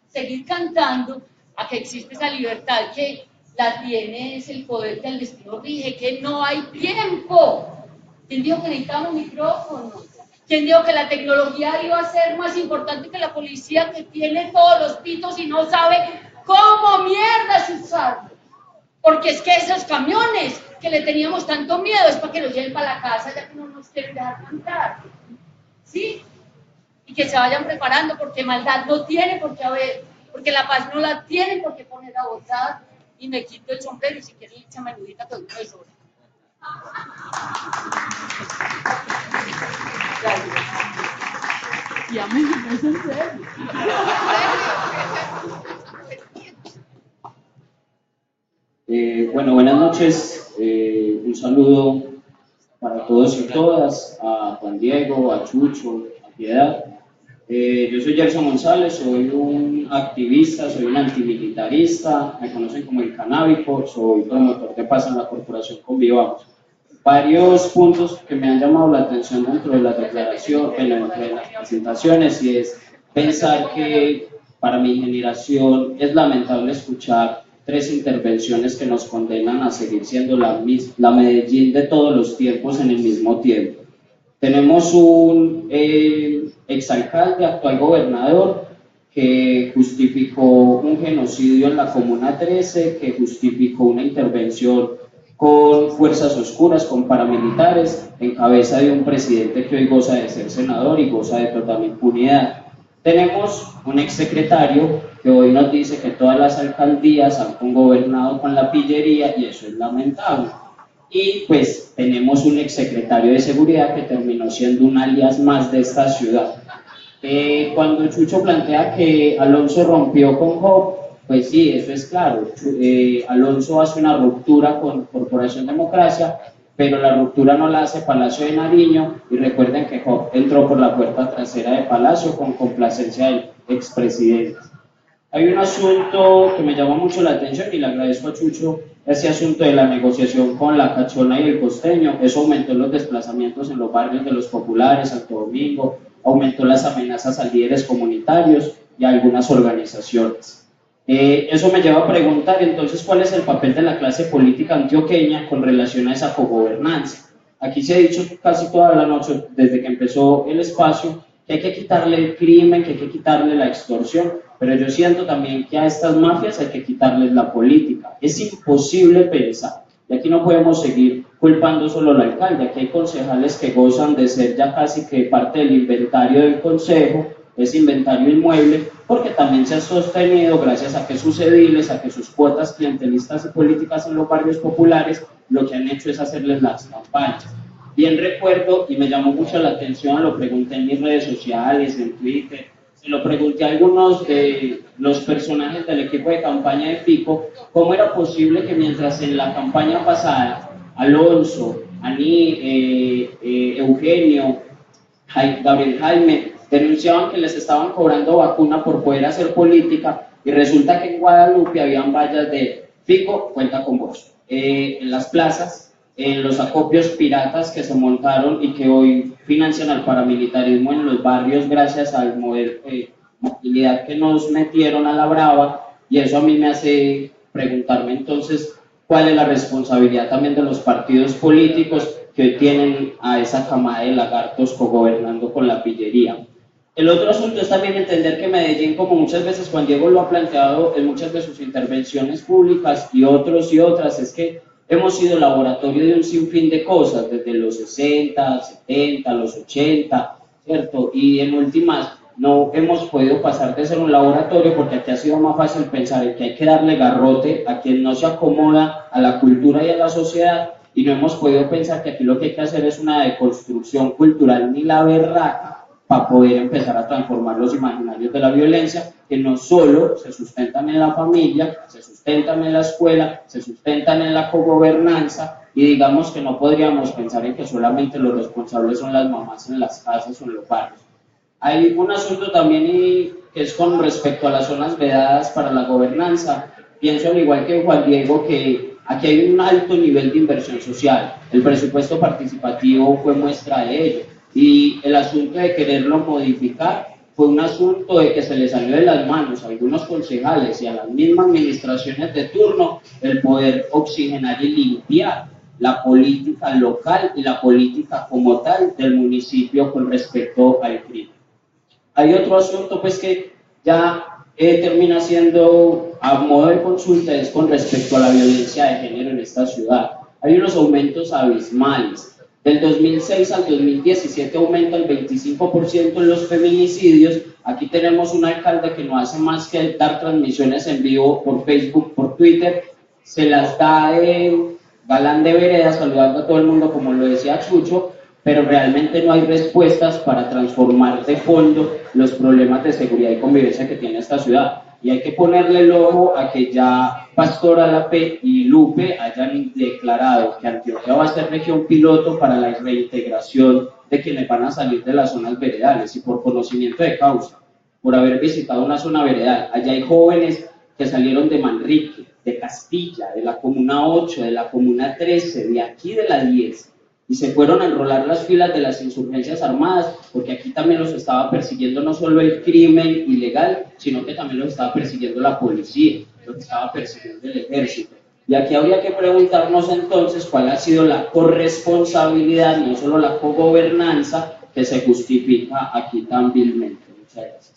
E: seguir cantando a que existe esa libertad, que la tiene es el poder que el destino rige, que no hay tiempo. ¿Quién dijo que necesitamos micrófonos? ¿Quién dijo que la tecnología iba a ser más importante que la policía que tiene todos los pitos y no sabe cómo mierdas usarlo? Porque es que esos camiones que le teníamos tanto miedo es para que los lleven para la casa ya que no nos quieren dejar cantar. ¿Sí? Y que se vayan preparando porque maldad no tiene por qué haber, porque la paz no la tienen por qué poner a votar. Y me quito el sombrero y si quieren le echan menudita con una de sobra.
B: Y a mí no es en serio.
F: Bueno, buenas noches. Un saludo para todos y todas, a Juan Diego, a Chucho, a Piedad. Yo soy Gerson González, soy un activista, soy un antimilitarista, me conocen como el canábico, soy promotor de paz en la corporación Convivamos. Varios puntos que me han llamado la atención dentro de las declaraciones, dentro de las presentaciones, y es pensar que para mi generación es lamentable escuchar 3 intervenciones que nos condenan a seguir siendo la Medellín de todos los tiempos en el mismo tiempo. Tenemos un exalcalde, actual gobernador, que justificó un genocidio en la Comuna 13, que justificó una intervención con fuerzas oscuras, con paramilitares, en cabeza de un presidente que hoy goza de ser senador y goza de total impunidad. Tenemos un exsecretario que hoy nos dice que todas las alcaldías han gobernado con la pillería y eso es lamentable. Y pues tenemos un exsecretario de seguridad que terminó siendo un alias más de esta ciudad. Cuando Chucho plantea que Alonso rompió con Job, pues sí, eso es claro. Alonso hace una ruptura con Corporación Democracia, pero la ruptura no la hace Palacio de Nariño, y recuerden que Job entró por la puerta trasera de Palacio con complacencia del expresidente. Hay un asunto que me llamó mucho la atención y le agradezco a Chucho, ese asunto de la negociación con la Cachona y el Costeño. Eso aumentó los desplazamientos en los barrios de los populares, Santo Domingo, aumentó las amenazas a líderes comunitarios y a algunas organizaciones. Eso me lleva a preguntar entonces cuál es el papel de la clase política antioqueña con relación a esa cogobernanza. Aquí se ha dicho casi toda la noche, desde que empezó el espacio, que hay que quitarle el crimen, que hay que quitarle la extorsión, pero yo siento también que a estas mafias hay que quitarles la política. Es imposible pensar, y aquí no podemos seguir culpando solo al alcalde, aquí hay concejales que gozan de ser ya casi que parte del inventario del consejo, ese inventario inmueble, porque también se ha sostenido gracias a que sus ediles, a que sus cuotas clientelistas y políticas en los barrios populares, lo que han hecho es hacerles las campañas. Bien recuerdo, y me llamó mucho la atención, lo pregunté en mis redes sociales, en Twitter, se lo pregunté a algunos de los personajes del equipo de campaña de Fico, cómo era posible que mientras en la campaña pasada, Alonso, Aní, Eugenio, Gabriel Jaime, denunciaban que les estaban cobrando vacuna por poder hacer política, y resulta que en Guadalupe habían vallas de Fico, cuenta con vos, en las plazas, en los acopios piratas que se montaron y que hoy financian al paramilitarismo en los barrios gracias al modelo de movilidad que nos metieron a la brava, y eso a mí me hace preguntarme entonces cuál es la responsabilidad también de los partidos políticos que hoy tienen a esa camada de lagartos cogobernando con la pillería. El otro asunto es también entender que Medellín, como muchas veces Juan Diego lo ha planteado en muchas de sus intervenciones públicas y otros y otras, es que hemos sido laboratorio de un sinfín de cosas, desde los 60, 70, los 80, ¿cierto? Y en últimas, no hemos podido pasar de ser un laboratorio porque aquí ha sido más fácil pensar en que hay que darle garrote a quien no se acomoda a la cultura y a la sociedad, y no hemos podido pensar que aquí lo que hay que hacer es una deconstrucción cultural ni la berraca para poder empezar a transformar los imaginarios de la violencia, que no solo se sustentan en la familia, se sustentan en la escuela, se sustentan en la cogobernanza, y digamos que no podríamos pensar en que solamente los responsables son las mamás en las casas o en los barrios. Hay un asunto también que es con respecto a las zonas vedadas para la gobernanza. Pienso al igual que Juan Diego que aquí hay un alto nivel de inversión social. El presupuesto participativo fue muestra de ello. Y el asunto de quererlo modificar fue un asunto de que se le salió de las manos a algunos concejales y a las mismas administraciones de turno el poder oxigenar y limpiar la política local y la política como tal del municipio con respecto al crimen. Hay otro asunto pues que ya termina siendo a modo de consulta, es con respecto a la violencia de género en esta ciudad. Hay unos aumentos abismales. Del 2006 al 2017 aumenta el 25% en los feminicidios. Aquí tenemos un alcalde que no hace más que dar transmisiones en vivo por Facebook, por Twitter. Se las da de galán de vereda, saludando a todo el mundo, como lo decía Chucho, pero realmente no hay respuestas para transformar de fondo los problemas de seguridad y convivencia que tiene esta ciudad. Y hay que ponerle el ojo a que ya Pastora Lape y Lupe hayan declarado que Antioquia va a ser región piloto para la reintegración de quienes van a salir de las zonas veredales, y por conocimiento de causa, por haber visitado una zona veredal. Allá hay jóvenes que salieron de Manrique, de Castilla, de la Comuna 8, de la Comuna 13, de aquí de la 10, y se fueron a enrolar las filas de las insurgencias armadas, porque aquí también los estaba persiguiendo no solo el crimen ilegal, sino que también los estaba persiguiendo la policía, los estaba persiguiendo el ejército. Y aquí habría que preguntarnos entonces cuál ha sido la corresponsabilidad, no solo la cogobernanza, que se justifica aquí tan vilmente. Muchas gracias.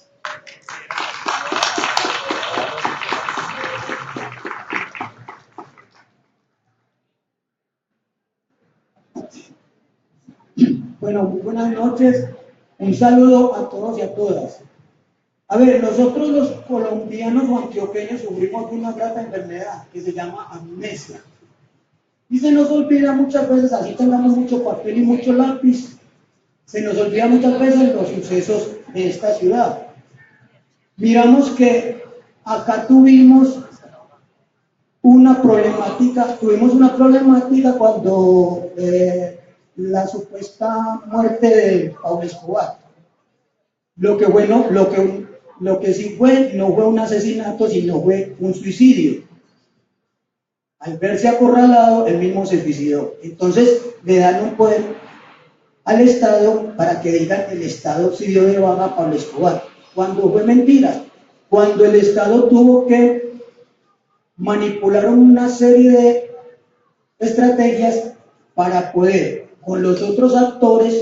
G: Bueno, muy buenas noches, un saludo a todos y a todas. A ver, nosotros los colombianos o antioqueños sufrimos de una grata enfermedad que se llama amnesia. Y se nos olvida muchas veces, así tengamos mucho papel y mucho lápiz, se nos olvida muchas veces los sucesos de esta ciudad. Miramos que acá tuvimos una problemática cuando la supuesta muerte de Pablo Escobar. Lo que sí fue, no fue un asesinato, sino fue un suicidio. Al verse acorralado, él mismo se suicidó. Entonces le dan un poder al Estado para que digan el Estado se dio de baja a Pablo Escobar, cuando fue mentira, cuando el Estado tuvo que manipular una serie de estrategias para poder, con los otros actores,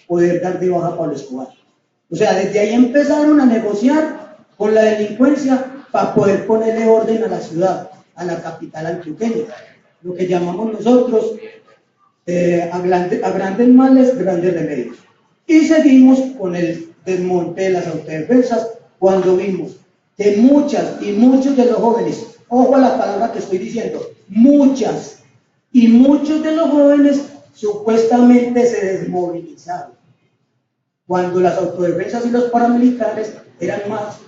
G: poder dar de baja a Pablo Escobar. O sea, desde ahí empezaron a negociar con la delincuencia para poder ponerle orden a la ciudad, a la capital antioqueña, lo que llamamos nosotros a grandes males, grandes remedios. Y seguimos con el desmonte de las autodefensas cuando vimos que muchas y muchos de los jóvenes, ojo a la palabra que estoy diciendo, muchas y muchos de los jóvenes supuestamente se desmovilizaron, cuando las autodefensas y los paramilitares eran más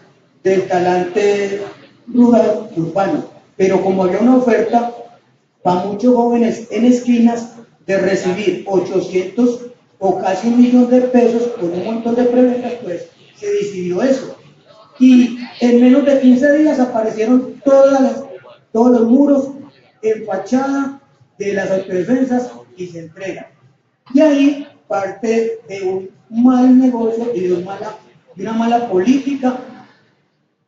G: del talante rural urbano, pero como había una oferta para muchos jóvenes en esquinas de recibir 800 o casi 1 millón de pesos con un montón de prebendas, pues se decidió eso. Y en menos de 15 días aparecieron todos los muros en fachada de las autodefensas y se entregan. Y ahí parte de un mal negocio y de una mala política,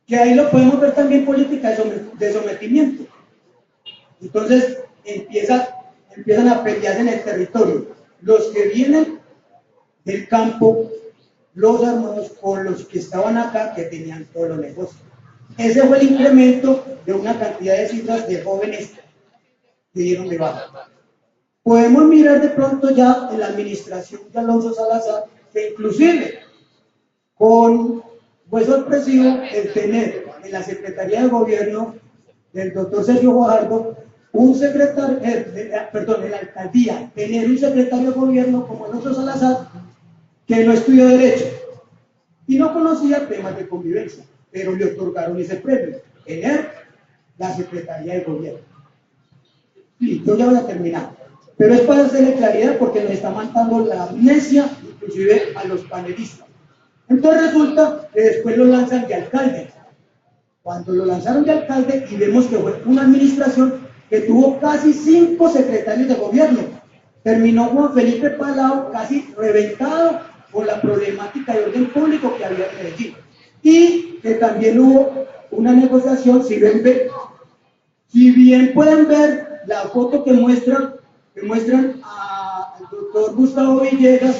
G: que ahí lo podemos ver también, política de sometimiento. Entonces empiezan a pelearse en el territorio los que vienen del campo, los armados, con los que estaban acá, que tenían todos los negocios. Ese fue el incremento de una cantidad de cifras de jóvenes que dieron de baja. Podemos mirar de pronto ya en la administración de Alonso Salazar, que inclusive fue sorpresivo el tener en la Secretaría de Gobierno del doctor Sergio Guajardo un secretario, en la alcaldía, tener un secretario de Gobierno como Alonso Salazar, que no estudió Derecho y no conocía temas de convivencia, pero le otorgaron ese premio, tener la Secretaría de Gobierno. Y yo ya voy a terminar, pero es para hacerle claridad porque nos está matando la amnesia, inclusive a los panelistas. Entonces resulta que después lo lanzan de alcalde. Cuando lo lanzaron de alcalde, y vemos que fue una administración que tuvo casi 5 secretarios de gobierno, terminó Juan Felipe Palao casi reventado por la problemática de orden público que había en Medellín, y que también hubo una negociación. Si bien pueden ver la foto que muestran al doctor Gustavo Villegas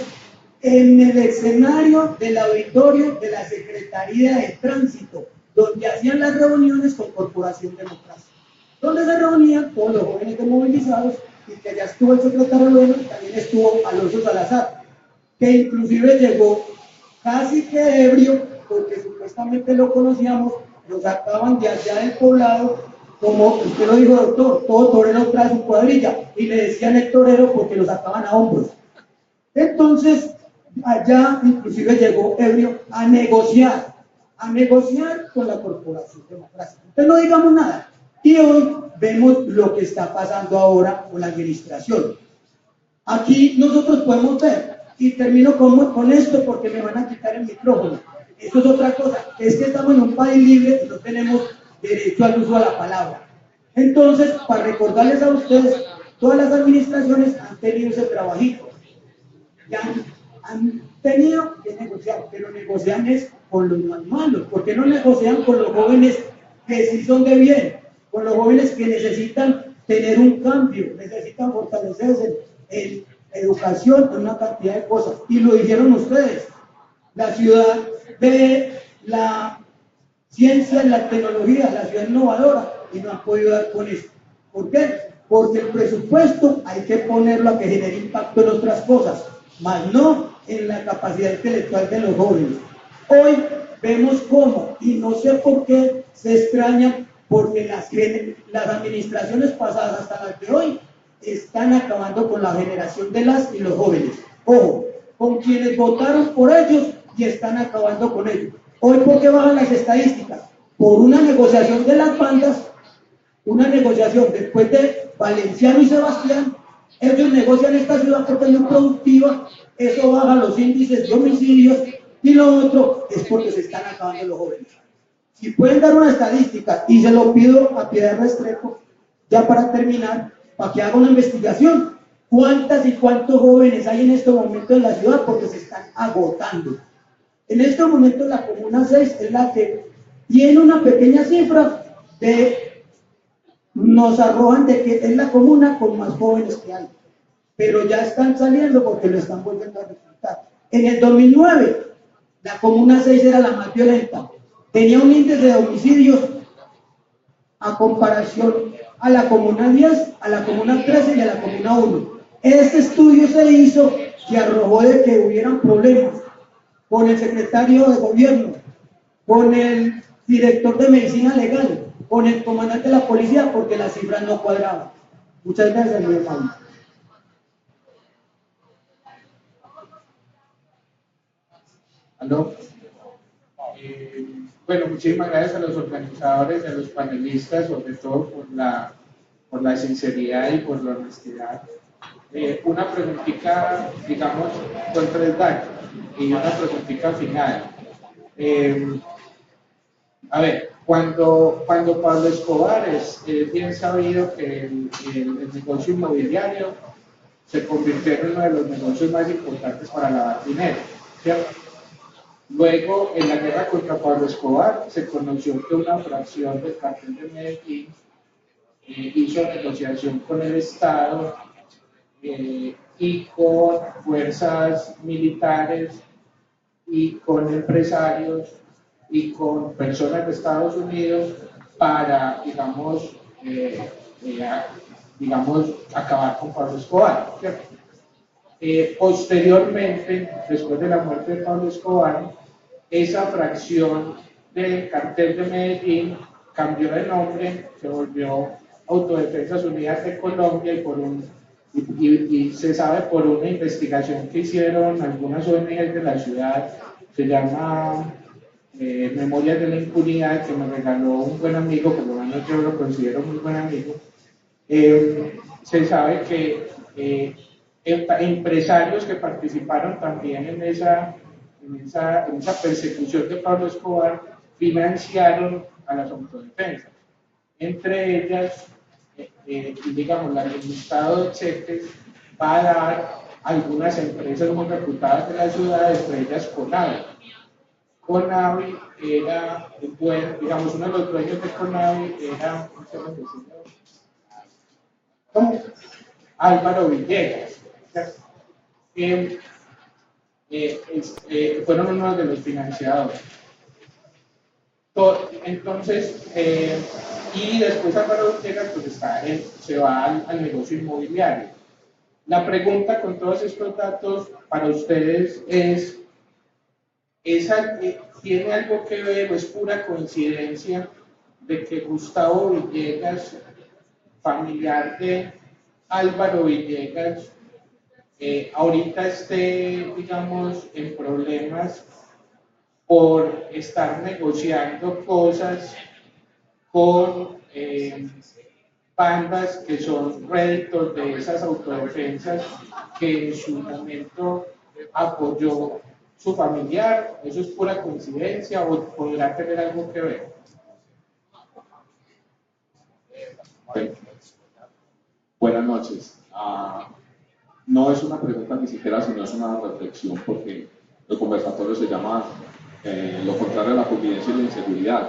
G: en el escenario del auditorio de la Secretaría de Tránsito, donde hacían las reuniones con Corporación Democracia, donde se reunían todos los jóvenes desmovilizados, y que ya estuvo el secretario de Gobierno, y también estuvo Alonso Salazar, que inclusive llegó casi que ebrio, porque supuestamente lo conocíamos, lo sacaban de allá del poblado, como usted lo dijo, doctor, todo torero trae su cuadrilla, y le decían el torero porque lo sacaban a hombros. Entonces, allá inclusive llegó ebrio a negociar con la Corporación Democracia. Entonces no digamos nada. Y hoy vemos lo que está pasando ahora con la administración. Aquí nosotros podemos ver, y termino con esto porque me van a quitar el micrófono. Esto es otra cosa, es que estamos en un país libre y no tenemos derecho al uso de la palabra. Entonces, para recordarles a ustedes, todas las administraciones han tenido ese trabajito. Ya han tenido que negociar, pero negocian es con los más malos. ¿Por qué no negocian con los jóvenes que sí son de bien? Con los jóvenes que necesitan tener un cambio, necesitan fortalecerse en educación, en una cantidad de cosas. Y lo dijeron ustedes, la ciudad de la ciencia y la tecnología, la ciudad innovadora, y no han podido dar con eso. ¿Por qué? Porque el presupuesto hay que ponerlo a que genere impacto en otras cosas, más no en la capacidad intelectual de los jóvenes. Hoy vemos cómo, y no sé por qué se extrañan, porque las administraciones pasadas hasta las de hoy están acabando con la generación de las y los jóvenes. Ojo, con quienes votaron por ellos y están acabando con ellos. Hoy, ¿por qué bajan las estadísticas? Por una negociación de las bandas, una negociación después de Valenciano y Sebastián. Ellos negocian esta ciudad porque es muy productiva, eso baja los índices de homicidios, y lo otro es porque se están acabando los jóvenes. Si pueden dar una estadística, y se lo pido a Piedad Restrepo, ya para terminar, para que haga una investigación, ¿cuántas y cuántos jóvenes hay en este momento en la ciudad? Porque se están agotando. En este momento la Comuna 6 es la que tiene una pequeña cifra nos arrojan de que es la comuna con más jóvenes que hay, pero ya están saliendo porque lo están volviendo a reclutar. En el 2009, la Comuna 6 era la más violenta, tenía un índice de homicidios a comparación a la Comuna 10, a la Comuna 13 y a la Comuna 1. Este estudio se hizo que arrojó de que hubieran problemas con el secretario de gobierno, con el director de medicina legal, con el comandante de la policía, porque las cifras no cuadraban. Muchas gracias, mi hermano.
H: ¿Aló? Bueno, muchísimas gracias a los organizadores y a los panelistas, sobre todo por la sinceridad y por la honestidad. Una preguntita, digamos, con 3 datos y una preguntita final. A ver, cuando Pablo Escobar es bien sabido que el negocio inmobiliario se convirtió en uno de los negocios más importantes para lavar dinero, ¿cierto? Luego, en la guerra contra Pablo Escobar, se conoció que una fracción del cartel de Medellín hizo negociación con el Estado y con fuerzas militares y con empresarios y con personas de Estados Unidos para, digamos, acabar con Pablo Escobar, ¿cierto? Posteriormente, después de la muerte de Pablo Escobar, esa fracción del cartel de Medellín cambió de nombre, se volvió Autodefensas Unidas de Colombia y se sabe por una investigación que hicieron algunas ONGs de la ciudad, se llama Memorias de la Impunidad, que me regaló un buen amigo, por lo menos yo lo considero muy buen amigo. Se sabe que empresarios que participaron también en esa persecución de Pablo Escobar financiaron a las autodefensas. Entre ellas, digamos, el Estado de Chetes va a dar algunas empresas muy reputadas de la ciudad, entre ellas Conavi. Conavi era, digamos, uno de los dueños de Conavi era, ¿cómo? Álvaro Villegas. Fueron uno de los financiadores. Entonces, y después Álvaro Villegas pues se va al negocio inmobiliario. La pregunta con todos estos datos para ustedes es ¿tiene algo que ver o es pura coincidencia de que Gustavo Villegas, familiar de Álvaro Villegas, ahorita esté, digamos, en problemas por estar negociando cosas con bandas que son réditos de esas autodefensas que en su momento apoyó su familiar? ¿Eso es pura coincidencia o podrá tener algo que ver?
I: Buenas noches. No es una pregunta ni siquiera, sino es una reflexión, porque el conversatorio se llama lo contrario a la convivencia y la inseguridad.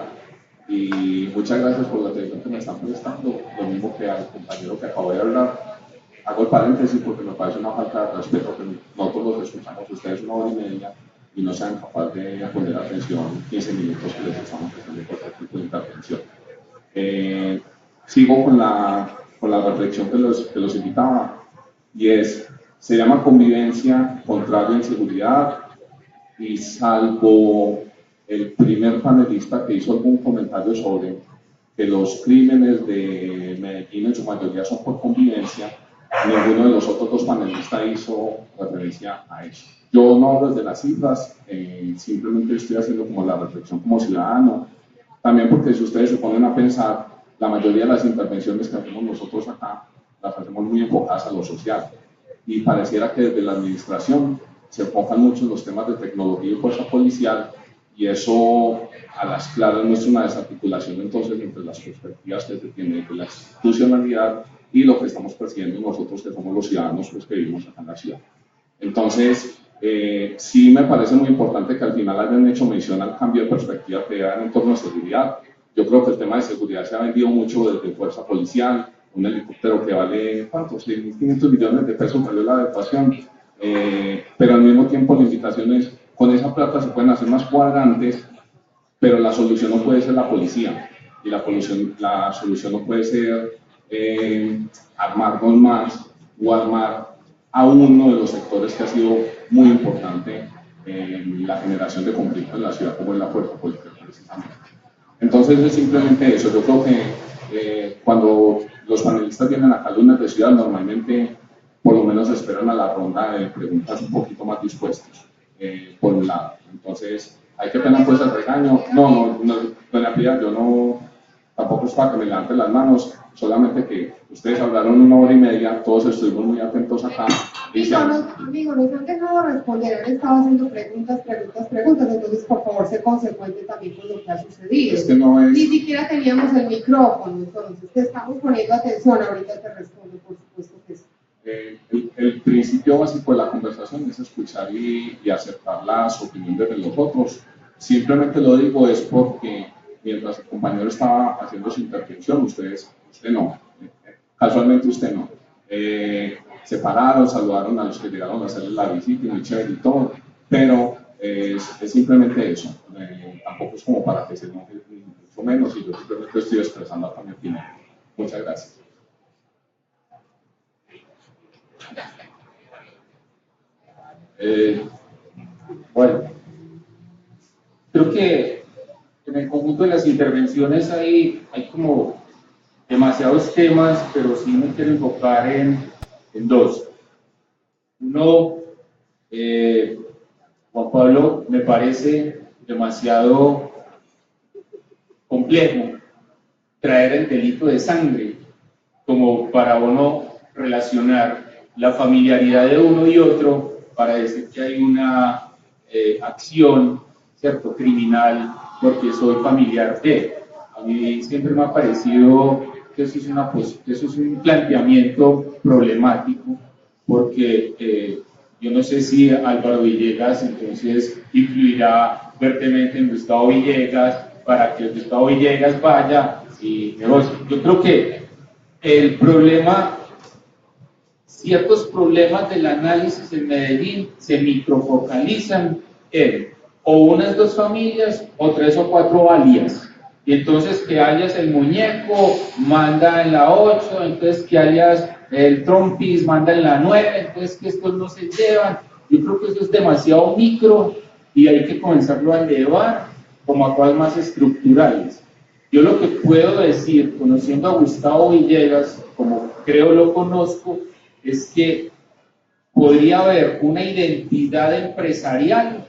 I: Y muchas gracias por la atención que me están prestando, lo mismo que al compañero que acabo de hablar. Hago el paréntesis porque me parece una falta de respeto que nosotros los escuchamos ustedes 1 hora y media y no sean capaces de poner atención 15 minutos que les estamos prestando cualquier tipo de intervención. Sigo con la reflexión que los invitaba, y se llama convivencia contraria a inseguridad, y salvo el primer panelista que hizo algún comentario sobre que los crímenes de Medellín en su mayoría son por convivencia, ninguno de los otros 2 panelistas hizo referencia a eso. Yo no hablo desde las cifras, simplemente estoy haciendo como la reflexión como ciudadano. También porque si ustedes se ponen a pensar, la mayoría de las intervenciones que hacemos nosotros acá, las hacemos muy enfocadas a lo social. Y pareciera que desde la administración se enfocan mucho en los temas de tecnología y fuerza policial, y eso a las claras muestra una desarticulación entonces entre las perspectivas que se tienen de la institucionalidad y lo que estamos persiguiendo nosotros que somos los ciudadanos pues, que vivimos acá en la ciudad. Entonces, sí me parece muy importante que al final hayan hecho mención al cambio de perspectiva que dan en torno a seguridad. Yo creo que el tema de seguridad se ha vendido mucho desde fuerza policial, un helicóptero que vale, ¿cuántos? 6.500 millones de pesos valió la adecuación, pero al mismo tiempo la invitación es, con esa plata se pueden hacer más cuadrantes, pero la solución no puede ser la policía, y la solución no puede ser armarnos más o armar a uno de los sectores que ha sido muy importante en la generación de conflictos en la ciudad, como es la fuerza política, precisamente. Entonces es simplemente eso. Yo creo que cuando los panelistas vienen acá a Lunes de Ciudad, normalmente por lo menos esperan a la ronda de preguntas un poquito más dispuestos, por un lado. Entonces, hay que tener pues el regaño. No, doña Piedad, yo no, tampoco es para que me levanten las manos, solamente que ustedes hablaron 1 hora y media, todos estuvimos muy atentos acá.
C: Amigo, nos han dejado responder, han estado haciendo preguntas, entonces por favor sé consecuente también con lo que ha sucedido.
I: Es que no es...
C: Ni siquiera teníamos el micrófono, entonces te estamos poniendo atención, ahorita te respondo, por supuesto que sí.
I: El principio básico de la conversación es escuchar y aceptar las opiniones de los otros. Simplemente lo digo es porque mientras el compañero estaba haciendo su intervención, usted no, casualmente usted no. Se pararon, saludaron a los que llegaron a hacerle la visita y muy chévere y todo, pero es simplemente eso. Tampoco es como para que se enoje mucho menos, y yo simplemente estoy expresando acá mi opinión. Muchas gracias.
D: Bueno, creo que en el conjunto de las intervenciones hay como demasiados temas, pero sí me quiero enfocar en dos. Uno, Juan Pablo, me parece demasiado complejo traer el delito de sangre como para uno relacionar la familiaridad de uno y otro para decir que hay una acción, ¿cierto?, criminal porque soy familiar de. A mí siempre me ha parecido que eso es un planteamiento problemático, porque yo no sé si Álvaro Villegas entonces influirá fuertemente en Gustavo Villegas para que Gustavo Villegas vaya y negocie. Yo creo que el problema, ciertos problemas del análisis en Medellín se microfocalizan en o unas 2 familias o 3 o 4 alias. Y entonces que alias el muñeco manda en la 8, entonces que alias el trompis manda en la 9, entonces que estos no se llevan. Yo creo que eso es demasiado micro y hay que comenzarlo a elevar como a cosas más estructurales. Yo lo que puedo decir, conociendo a Gustavo Villegas, como creo lo conozco, es que podría haber una identidad empresarial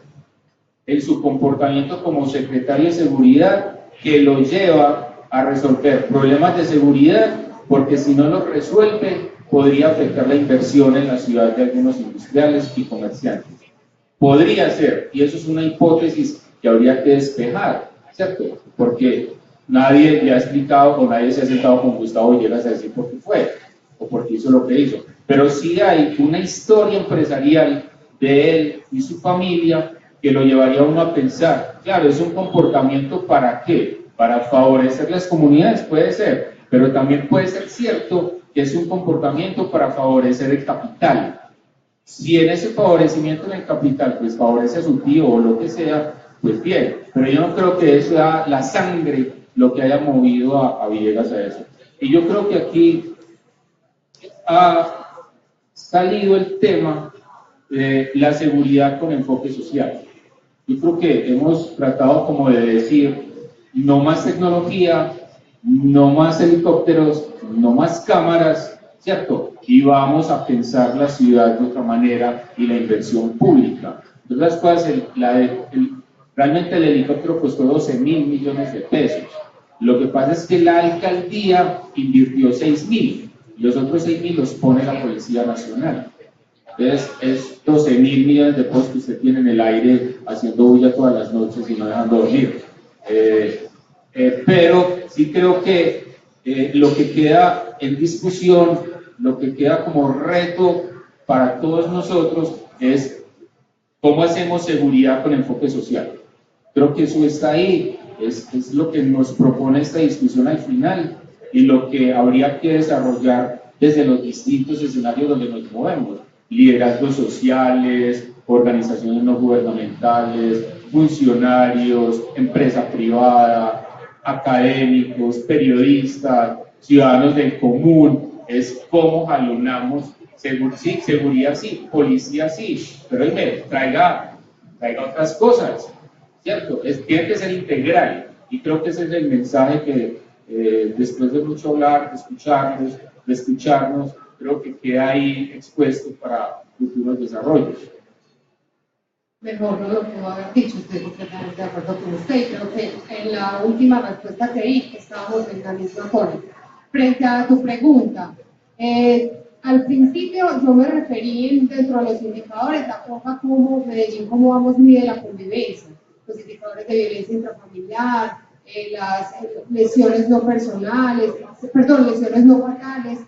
D: en su comportamiento como secretario de seguridad que lo lleva a resolver problemas de seguridad, porque si no los resuelve podría afectar la inversión en la ciudad de algunos industriales y comerciantes. Podría ser, y eso es una hipótesis que habría que despejar, ¿cierto? Porque nadie le ha explicado o nadie se ha sentado con Gustavo Villegas a decir por qué fue o por qué hizo lo que hizo. Pero sí hay una historia empresarial de él y su familia que lo llevaría a uno a pensar, claro, es un comportamiento ¿para qué? Para favorecer las comunidades, puede ser, pero también puede ser cierto que es un comportamiento para favorecer el capital. Si en ese favorecimiento en el capital pues favorece a su tío o lo que sea, pues bien, pero yo no creo que eso sea la sangre lo que haya movido a Villegas a eso. Y yo creo que aquí ha salido el tema de la seguridad con enfoque social. Yo creo que hemos tratado como de decir, no más tecnología, no más helicópteros, no más cámaras, ¿cierto? Y vamos a pensar la ciudad de otra manera y la inversión pública. Entonces las cosas, realmente el helicóptero costó 12.000 millones de pesos. Lo que pasa es que la alcaldía invirtió 6.000, y los otros 6.000 los pone la Policía Nacional. Entonces es 12.000 millones de pesos que usted tiene en el aire haciendo bulla todas las noches y no dejando dormir. Pero sí creo que lo que queda en discusión, lo que queda como reto para todos nosotros es cómo hacemos seguridad con enfoque social. Creo que eso está ahí, es lo que nos propone esta discusión al final y lo que habría que desarrollar desde los distintos escenarios donde nos movemos. Liderazgos sociales, organizaciones no gubernamentales, funcionarios, empresa privada, académicos, periodistas, ciudadanos del común. Es cómo jalonamos, sí, seguridad sí, policía sí, pero traiga otras cosas, ¿cierto? Tiene que ser integral, y creo que ese es el mensaje que después de mucho hablar, de escucharnos, creo que queda ahí expuesto para futuros desarrollos.
C: Mejor no lo puedo haber dicho, estoy completamente de acuerdo con usted, y creo que en la última respuesta que di estábamos en la misma forma. Frente a tu pregunta, al principio yo me referí dentro de los indicadores, la forma como Medellín, cómo vamos mide la convivencia, los indicadores de violencia intrafamiliar, las lesiones no personales, lesiones no fatales,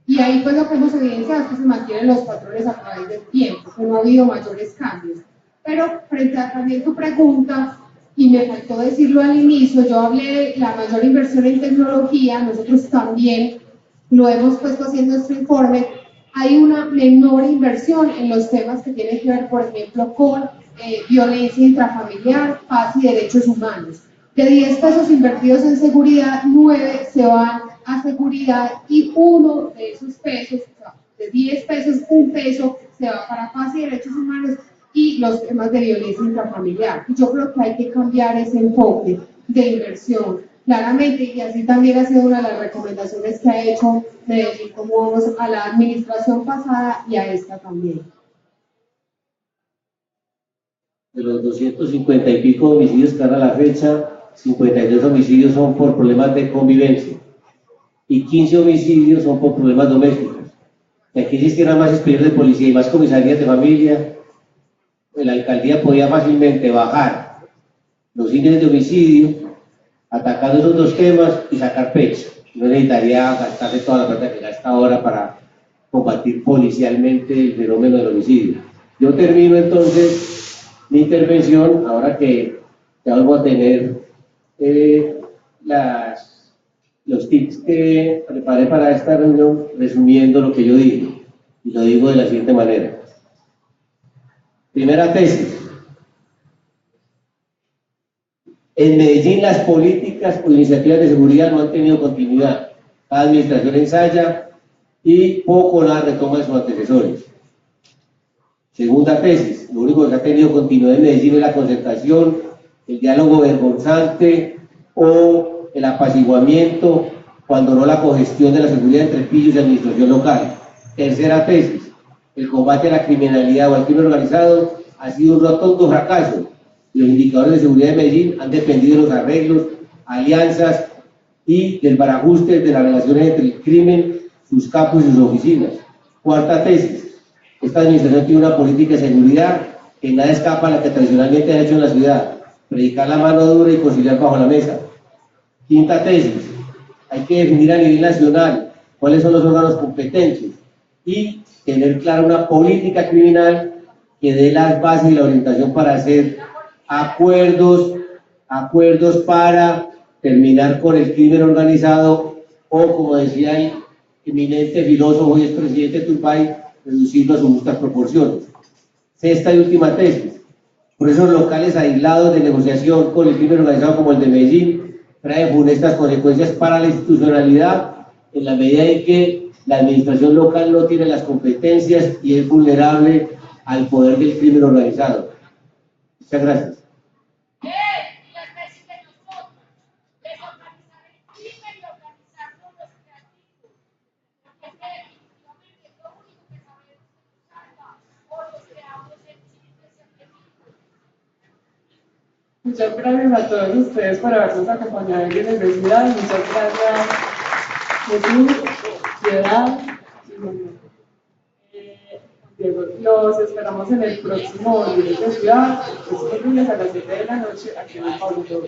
C: y ahí pues lo que hemos evidenciado es que se mantienen los patrones a través del tiempo, que no ha habido mayores cambios. Pero frente a también tu pregunta, y me faltó decirlo al inicio, yo hablé de la mayor inversión en tecnología, nosotros también lo hemos puesto así en nuestro informe, hay una menor inversión en los temas que tienen que ver, por ejemplo, con violencia intrafamiliar, paz y derechos humanos. De 10 pesos invertidos en seguridad, 9 se van a seguridad y uno de esos pesos, o sea, de 10 pesos, 1 peso se va para paz y derechos humanos y los temas de violencia intrafamiliar. Yo creo que hay que cambiar ese enfoque de inversión, claramente, y así también ha sido una de las recomendaciones que ha hecho Medellín, como vamos a la administración pasada y a esta también.
A: De los 250 y pico homicidios que dan a la fecha, 52 homicidios son por problemas de convivencia y 15 homicidios son por problemas domésticos. Si aquí existiera más expedientes de policía y más comisarías de familia, la alcaldía podía fácilmente bajar los índices de homicidio atacando esos dos temas y sacar pecho. No necesitaría gastarse toda la plata que gasta ahora para combatir policialmente el fenómeno del homicidio. Yo termino entonces mi intervención, ahora que ya vamos a tener los tips que preparé para esta reunión, resumiendo lo que yo digo, y lo digo de la siguiente manera. Primera tesis. En Medellín las políticas o iniciativas de seguridad no han tenido continuidad. Cada administración ensaya y poco la retoma de sus antecesores. Segunda tesis. Lo único que ha tenido continuidad en Medellín es la concertación, el diálogo vergonzante o el apaciguamiento, cuando no la cogestión de la seguridad entre pillos y administración local. Tercera tesis. El combate a la criminalidad o al crimen organizado ha sido un rotundo fracaso. Los indicadores de seguridad de Medellín han dependido de los arreglos, alianzas y del barajuste de las relaciones entre el crimen, sus capos y sus oficinas. Cuarta tesis. Esta administración tiene una política de seguridad que nada escapa a la que tradicionalmente ha hecho en la ciudad: predicar la mano dura y conciliar bajo la mesa. Quinta tesis. Hay que definir a nivel nacional cuáles son los órganos competentes y tener clara una política criminal que dé las bases y la orientación para hacer acuerdos para terminar con el crimen organizado o, como decía el eminente filósofo y expresidente Turbay, reducirlo a sus justas proporciones. Sexta y última tesis. Procesos locales aislados de negociación con el crimen organizado como el de Medellín trae funestas consecuencias para la institucionalidad en la medida en que la administración local no tiene las competencias y es vulnerable al poder del crimen organizado. Muchas gracias.
E: Desorganizar el crimen y organizarnos los creativos.
B: Muchas gracias a todos ustedes por habernos acompañado en la universidad. Muchas gracias, Jesús, Piedad y Manuel. Diego, los esperamos en el próximo lunes de ciudad, el próximo lunes a las 7 de la noche, aquí en el Pablo Toro.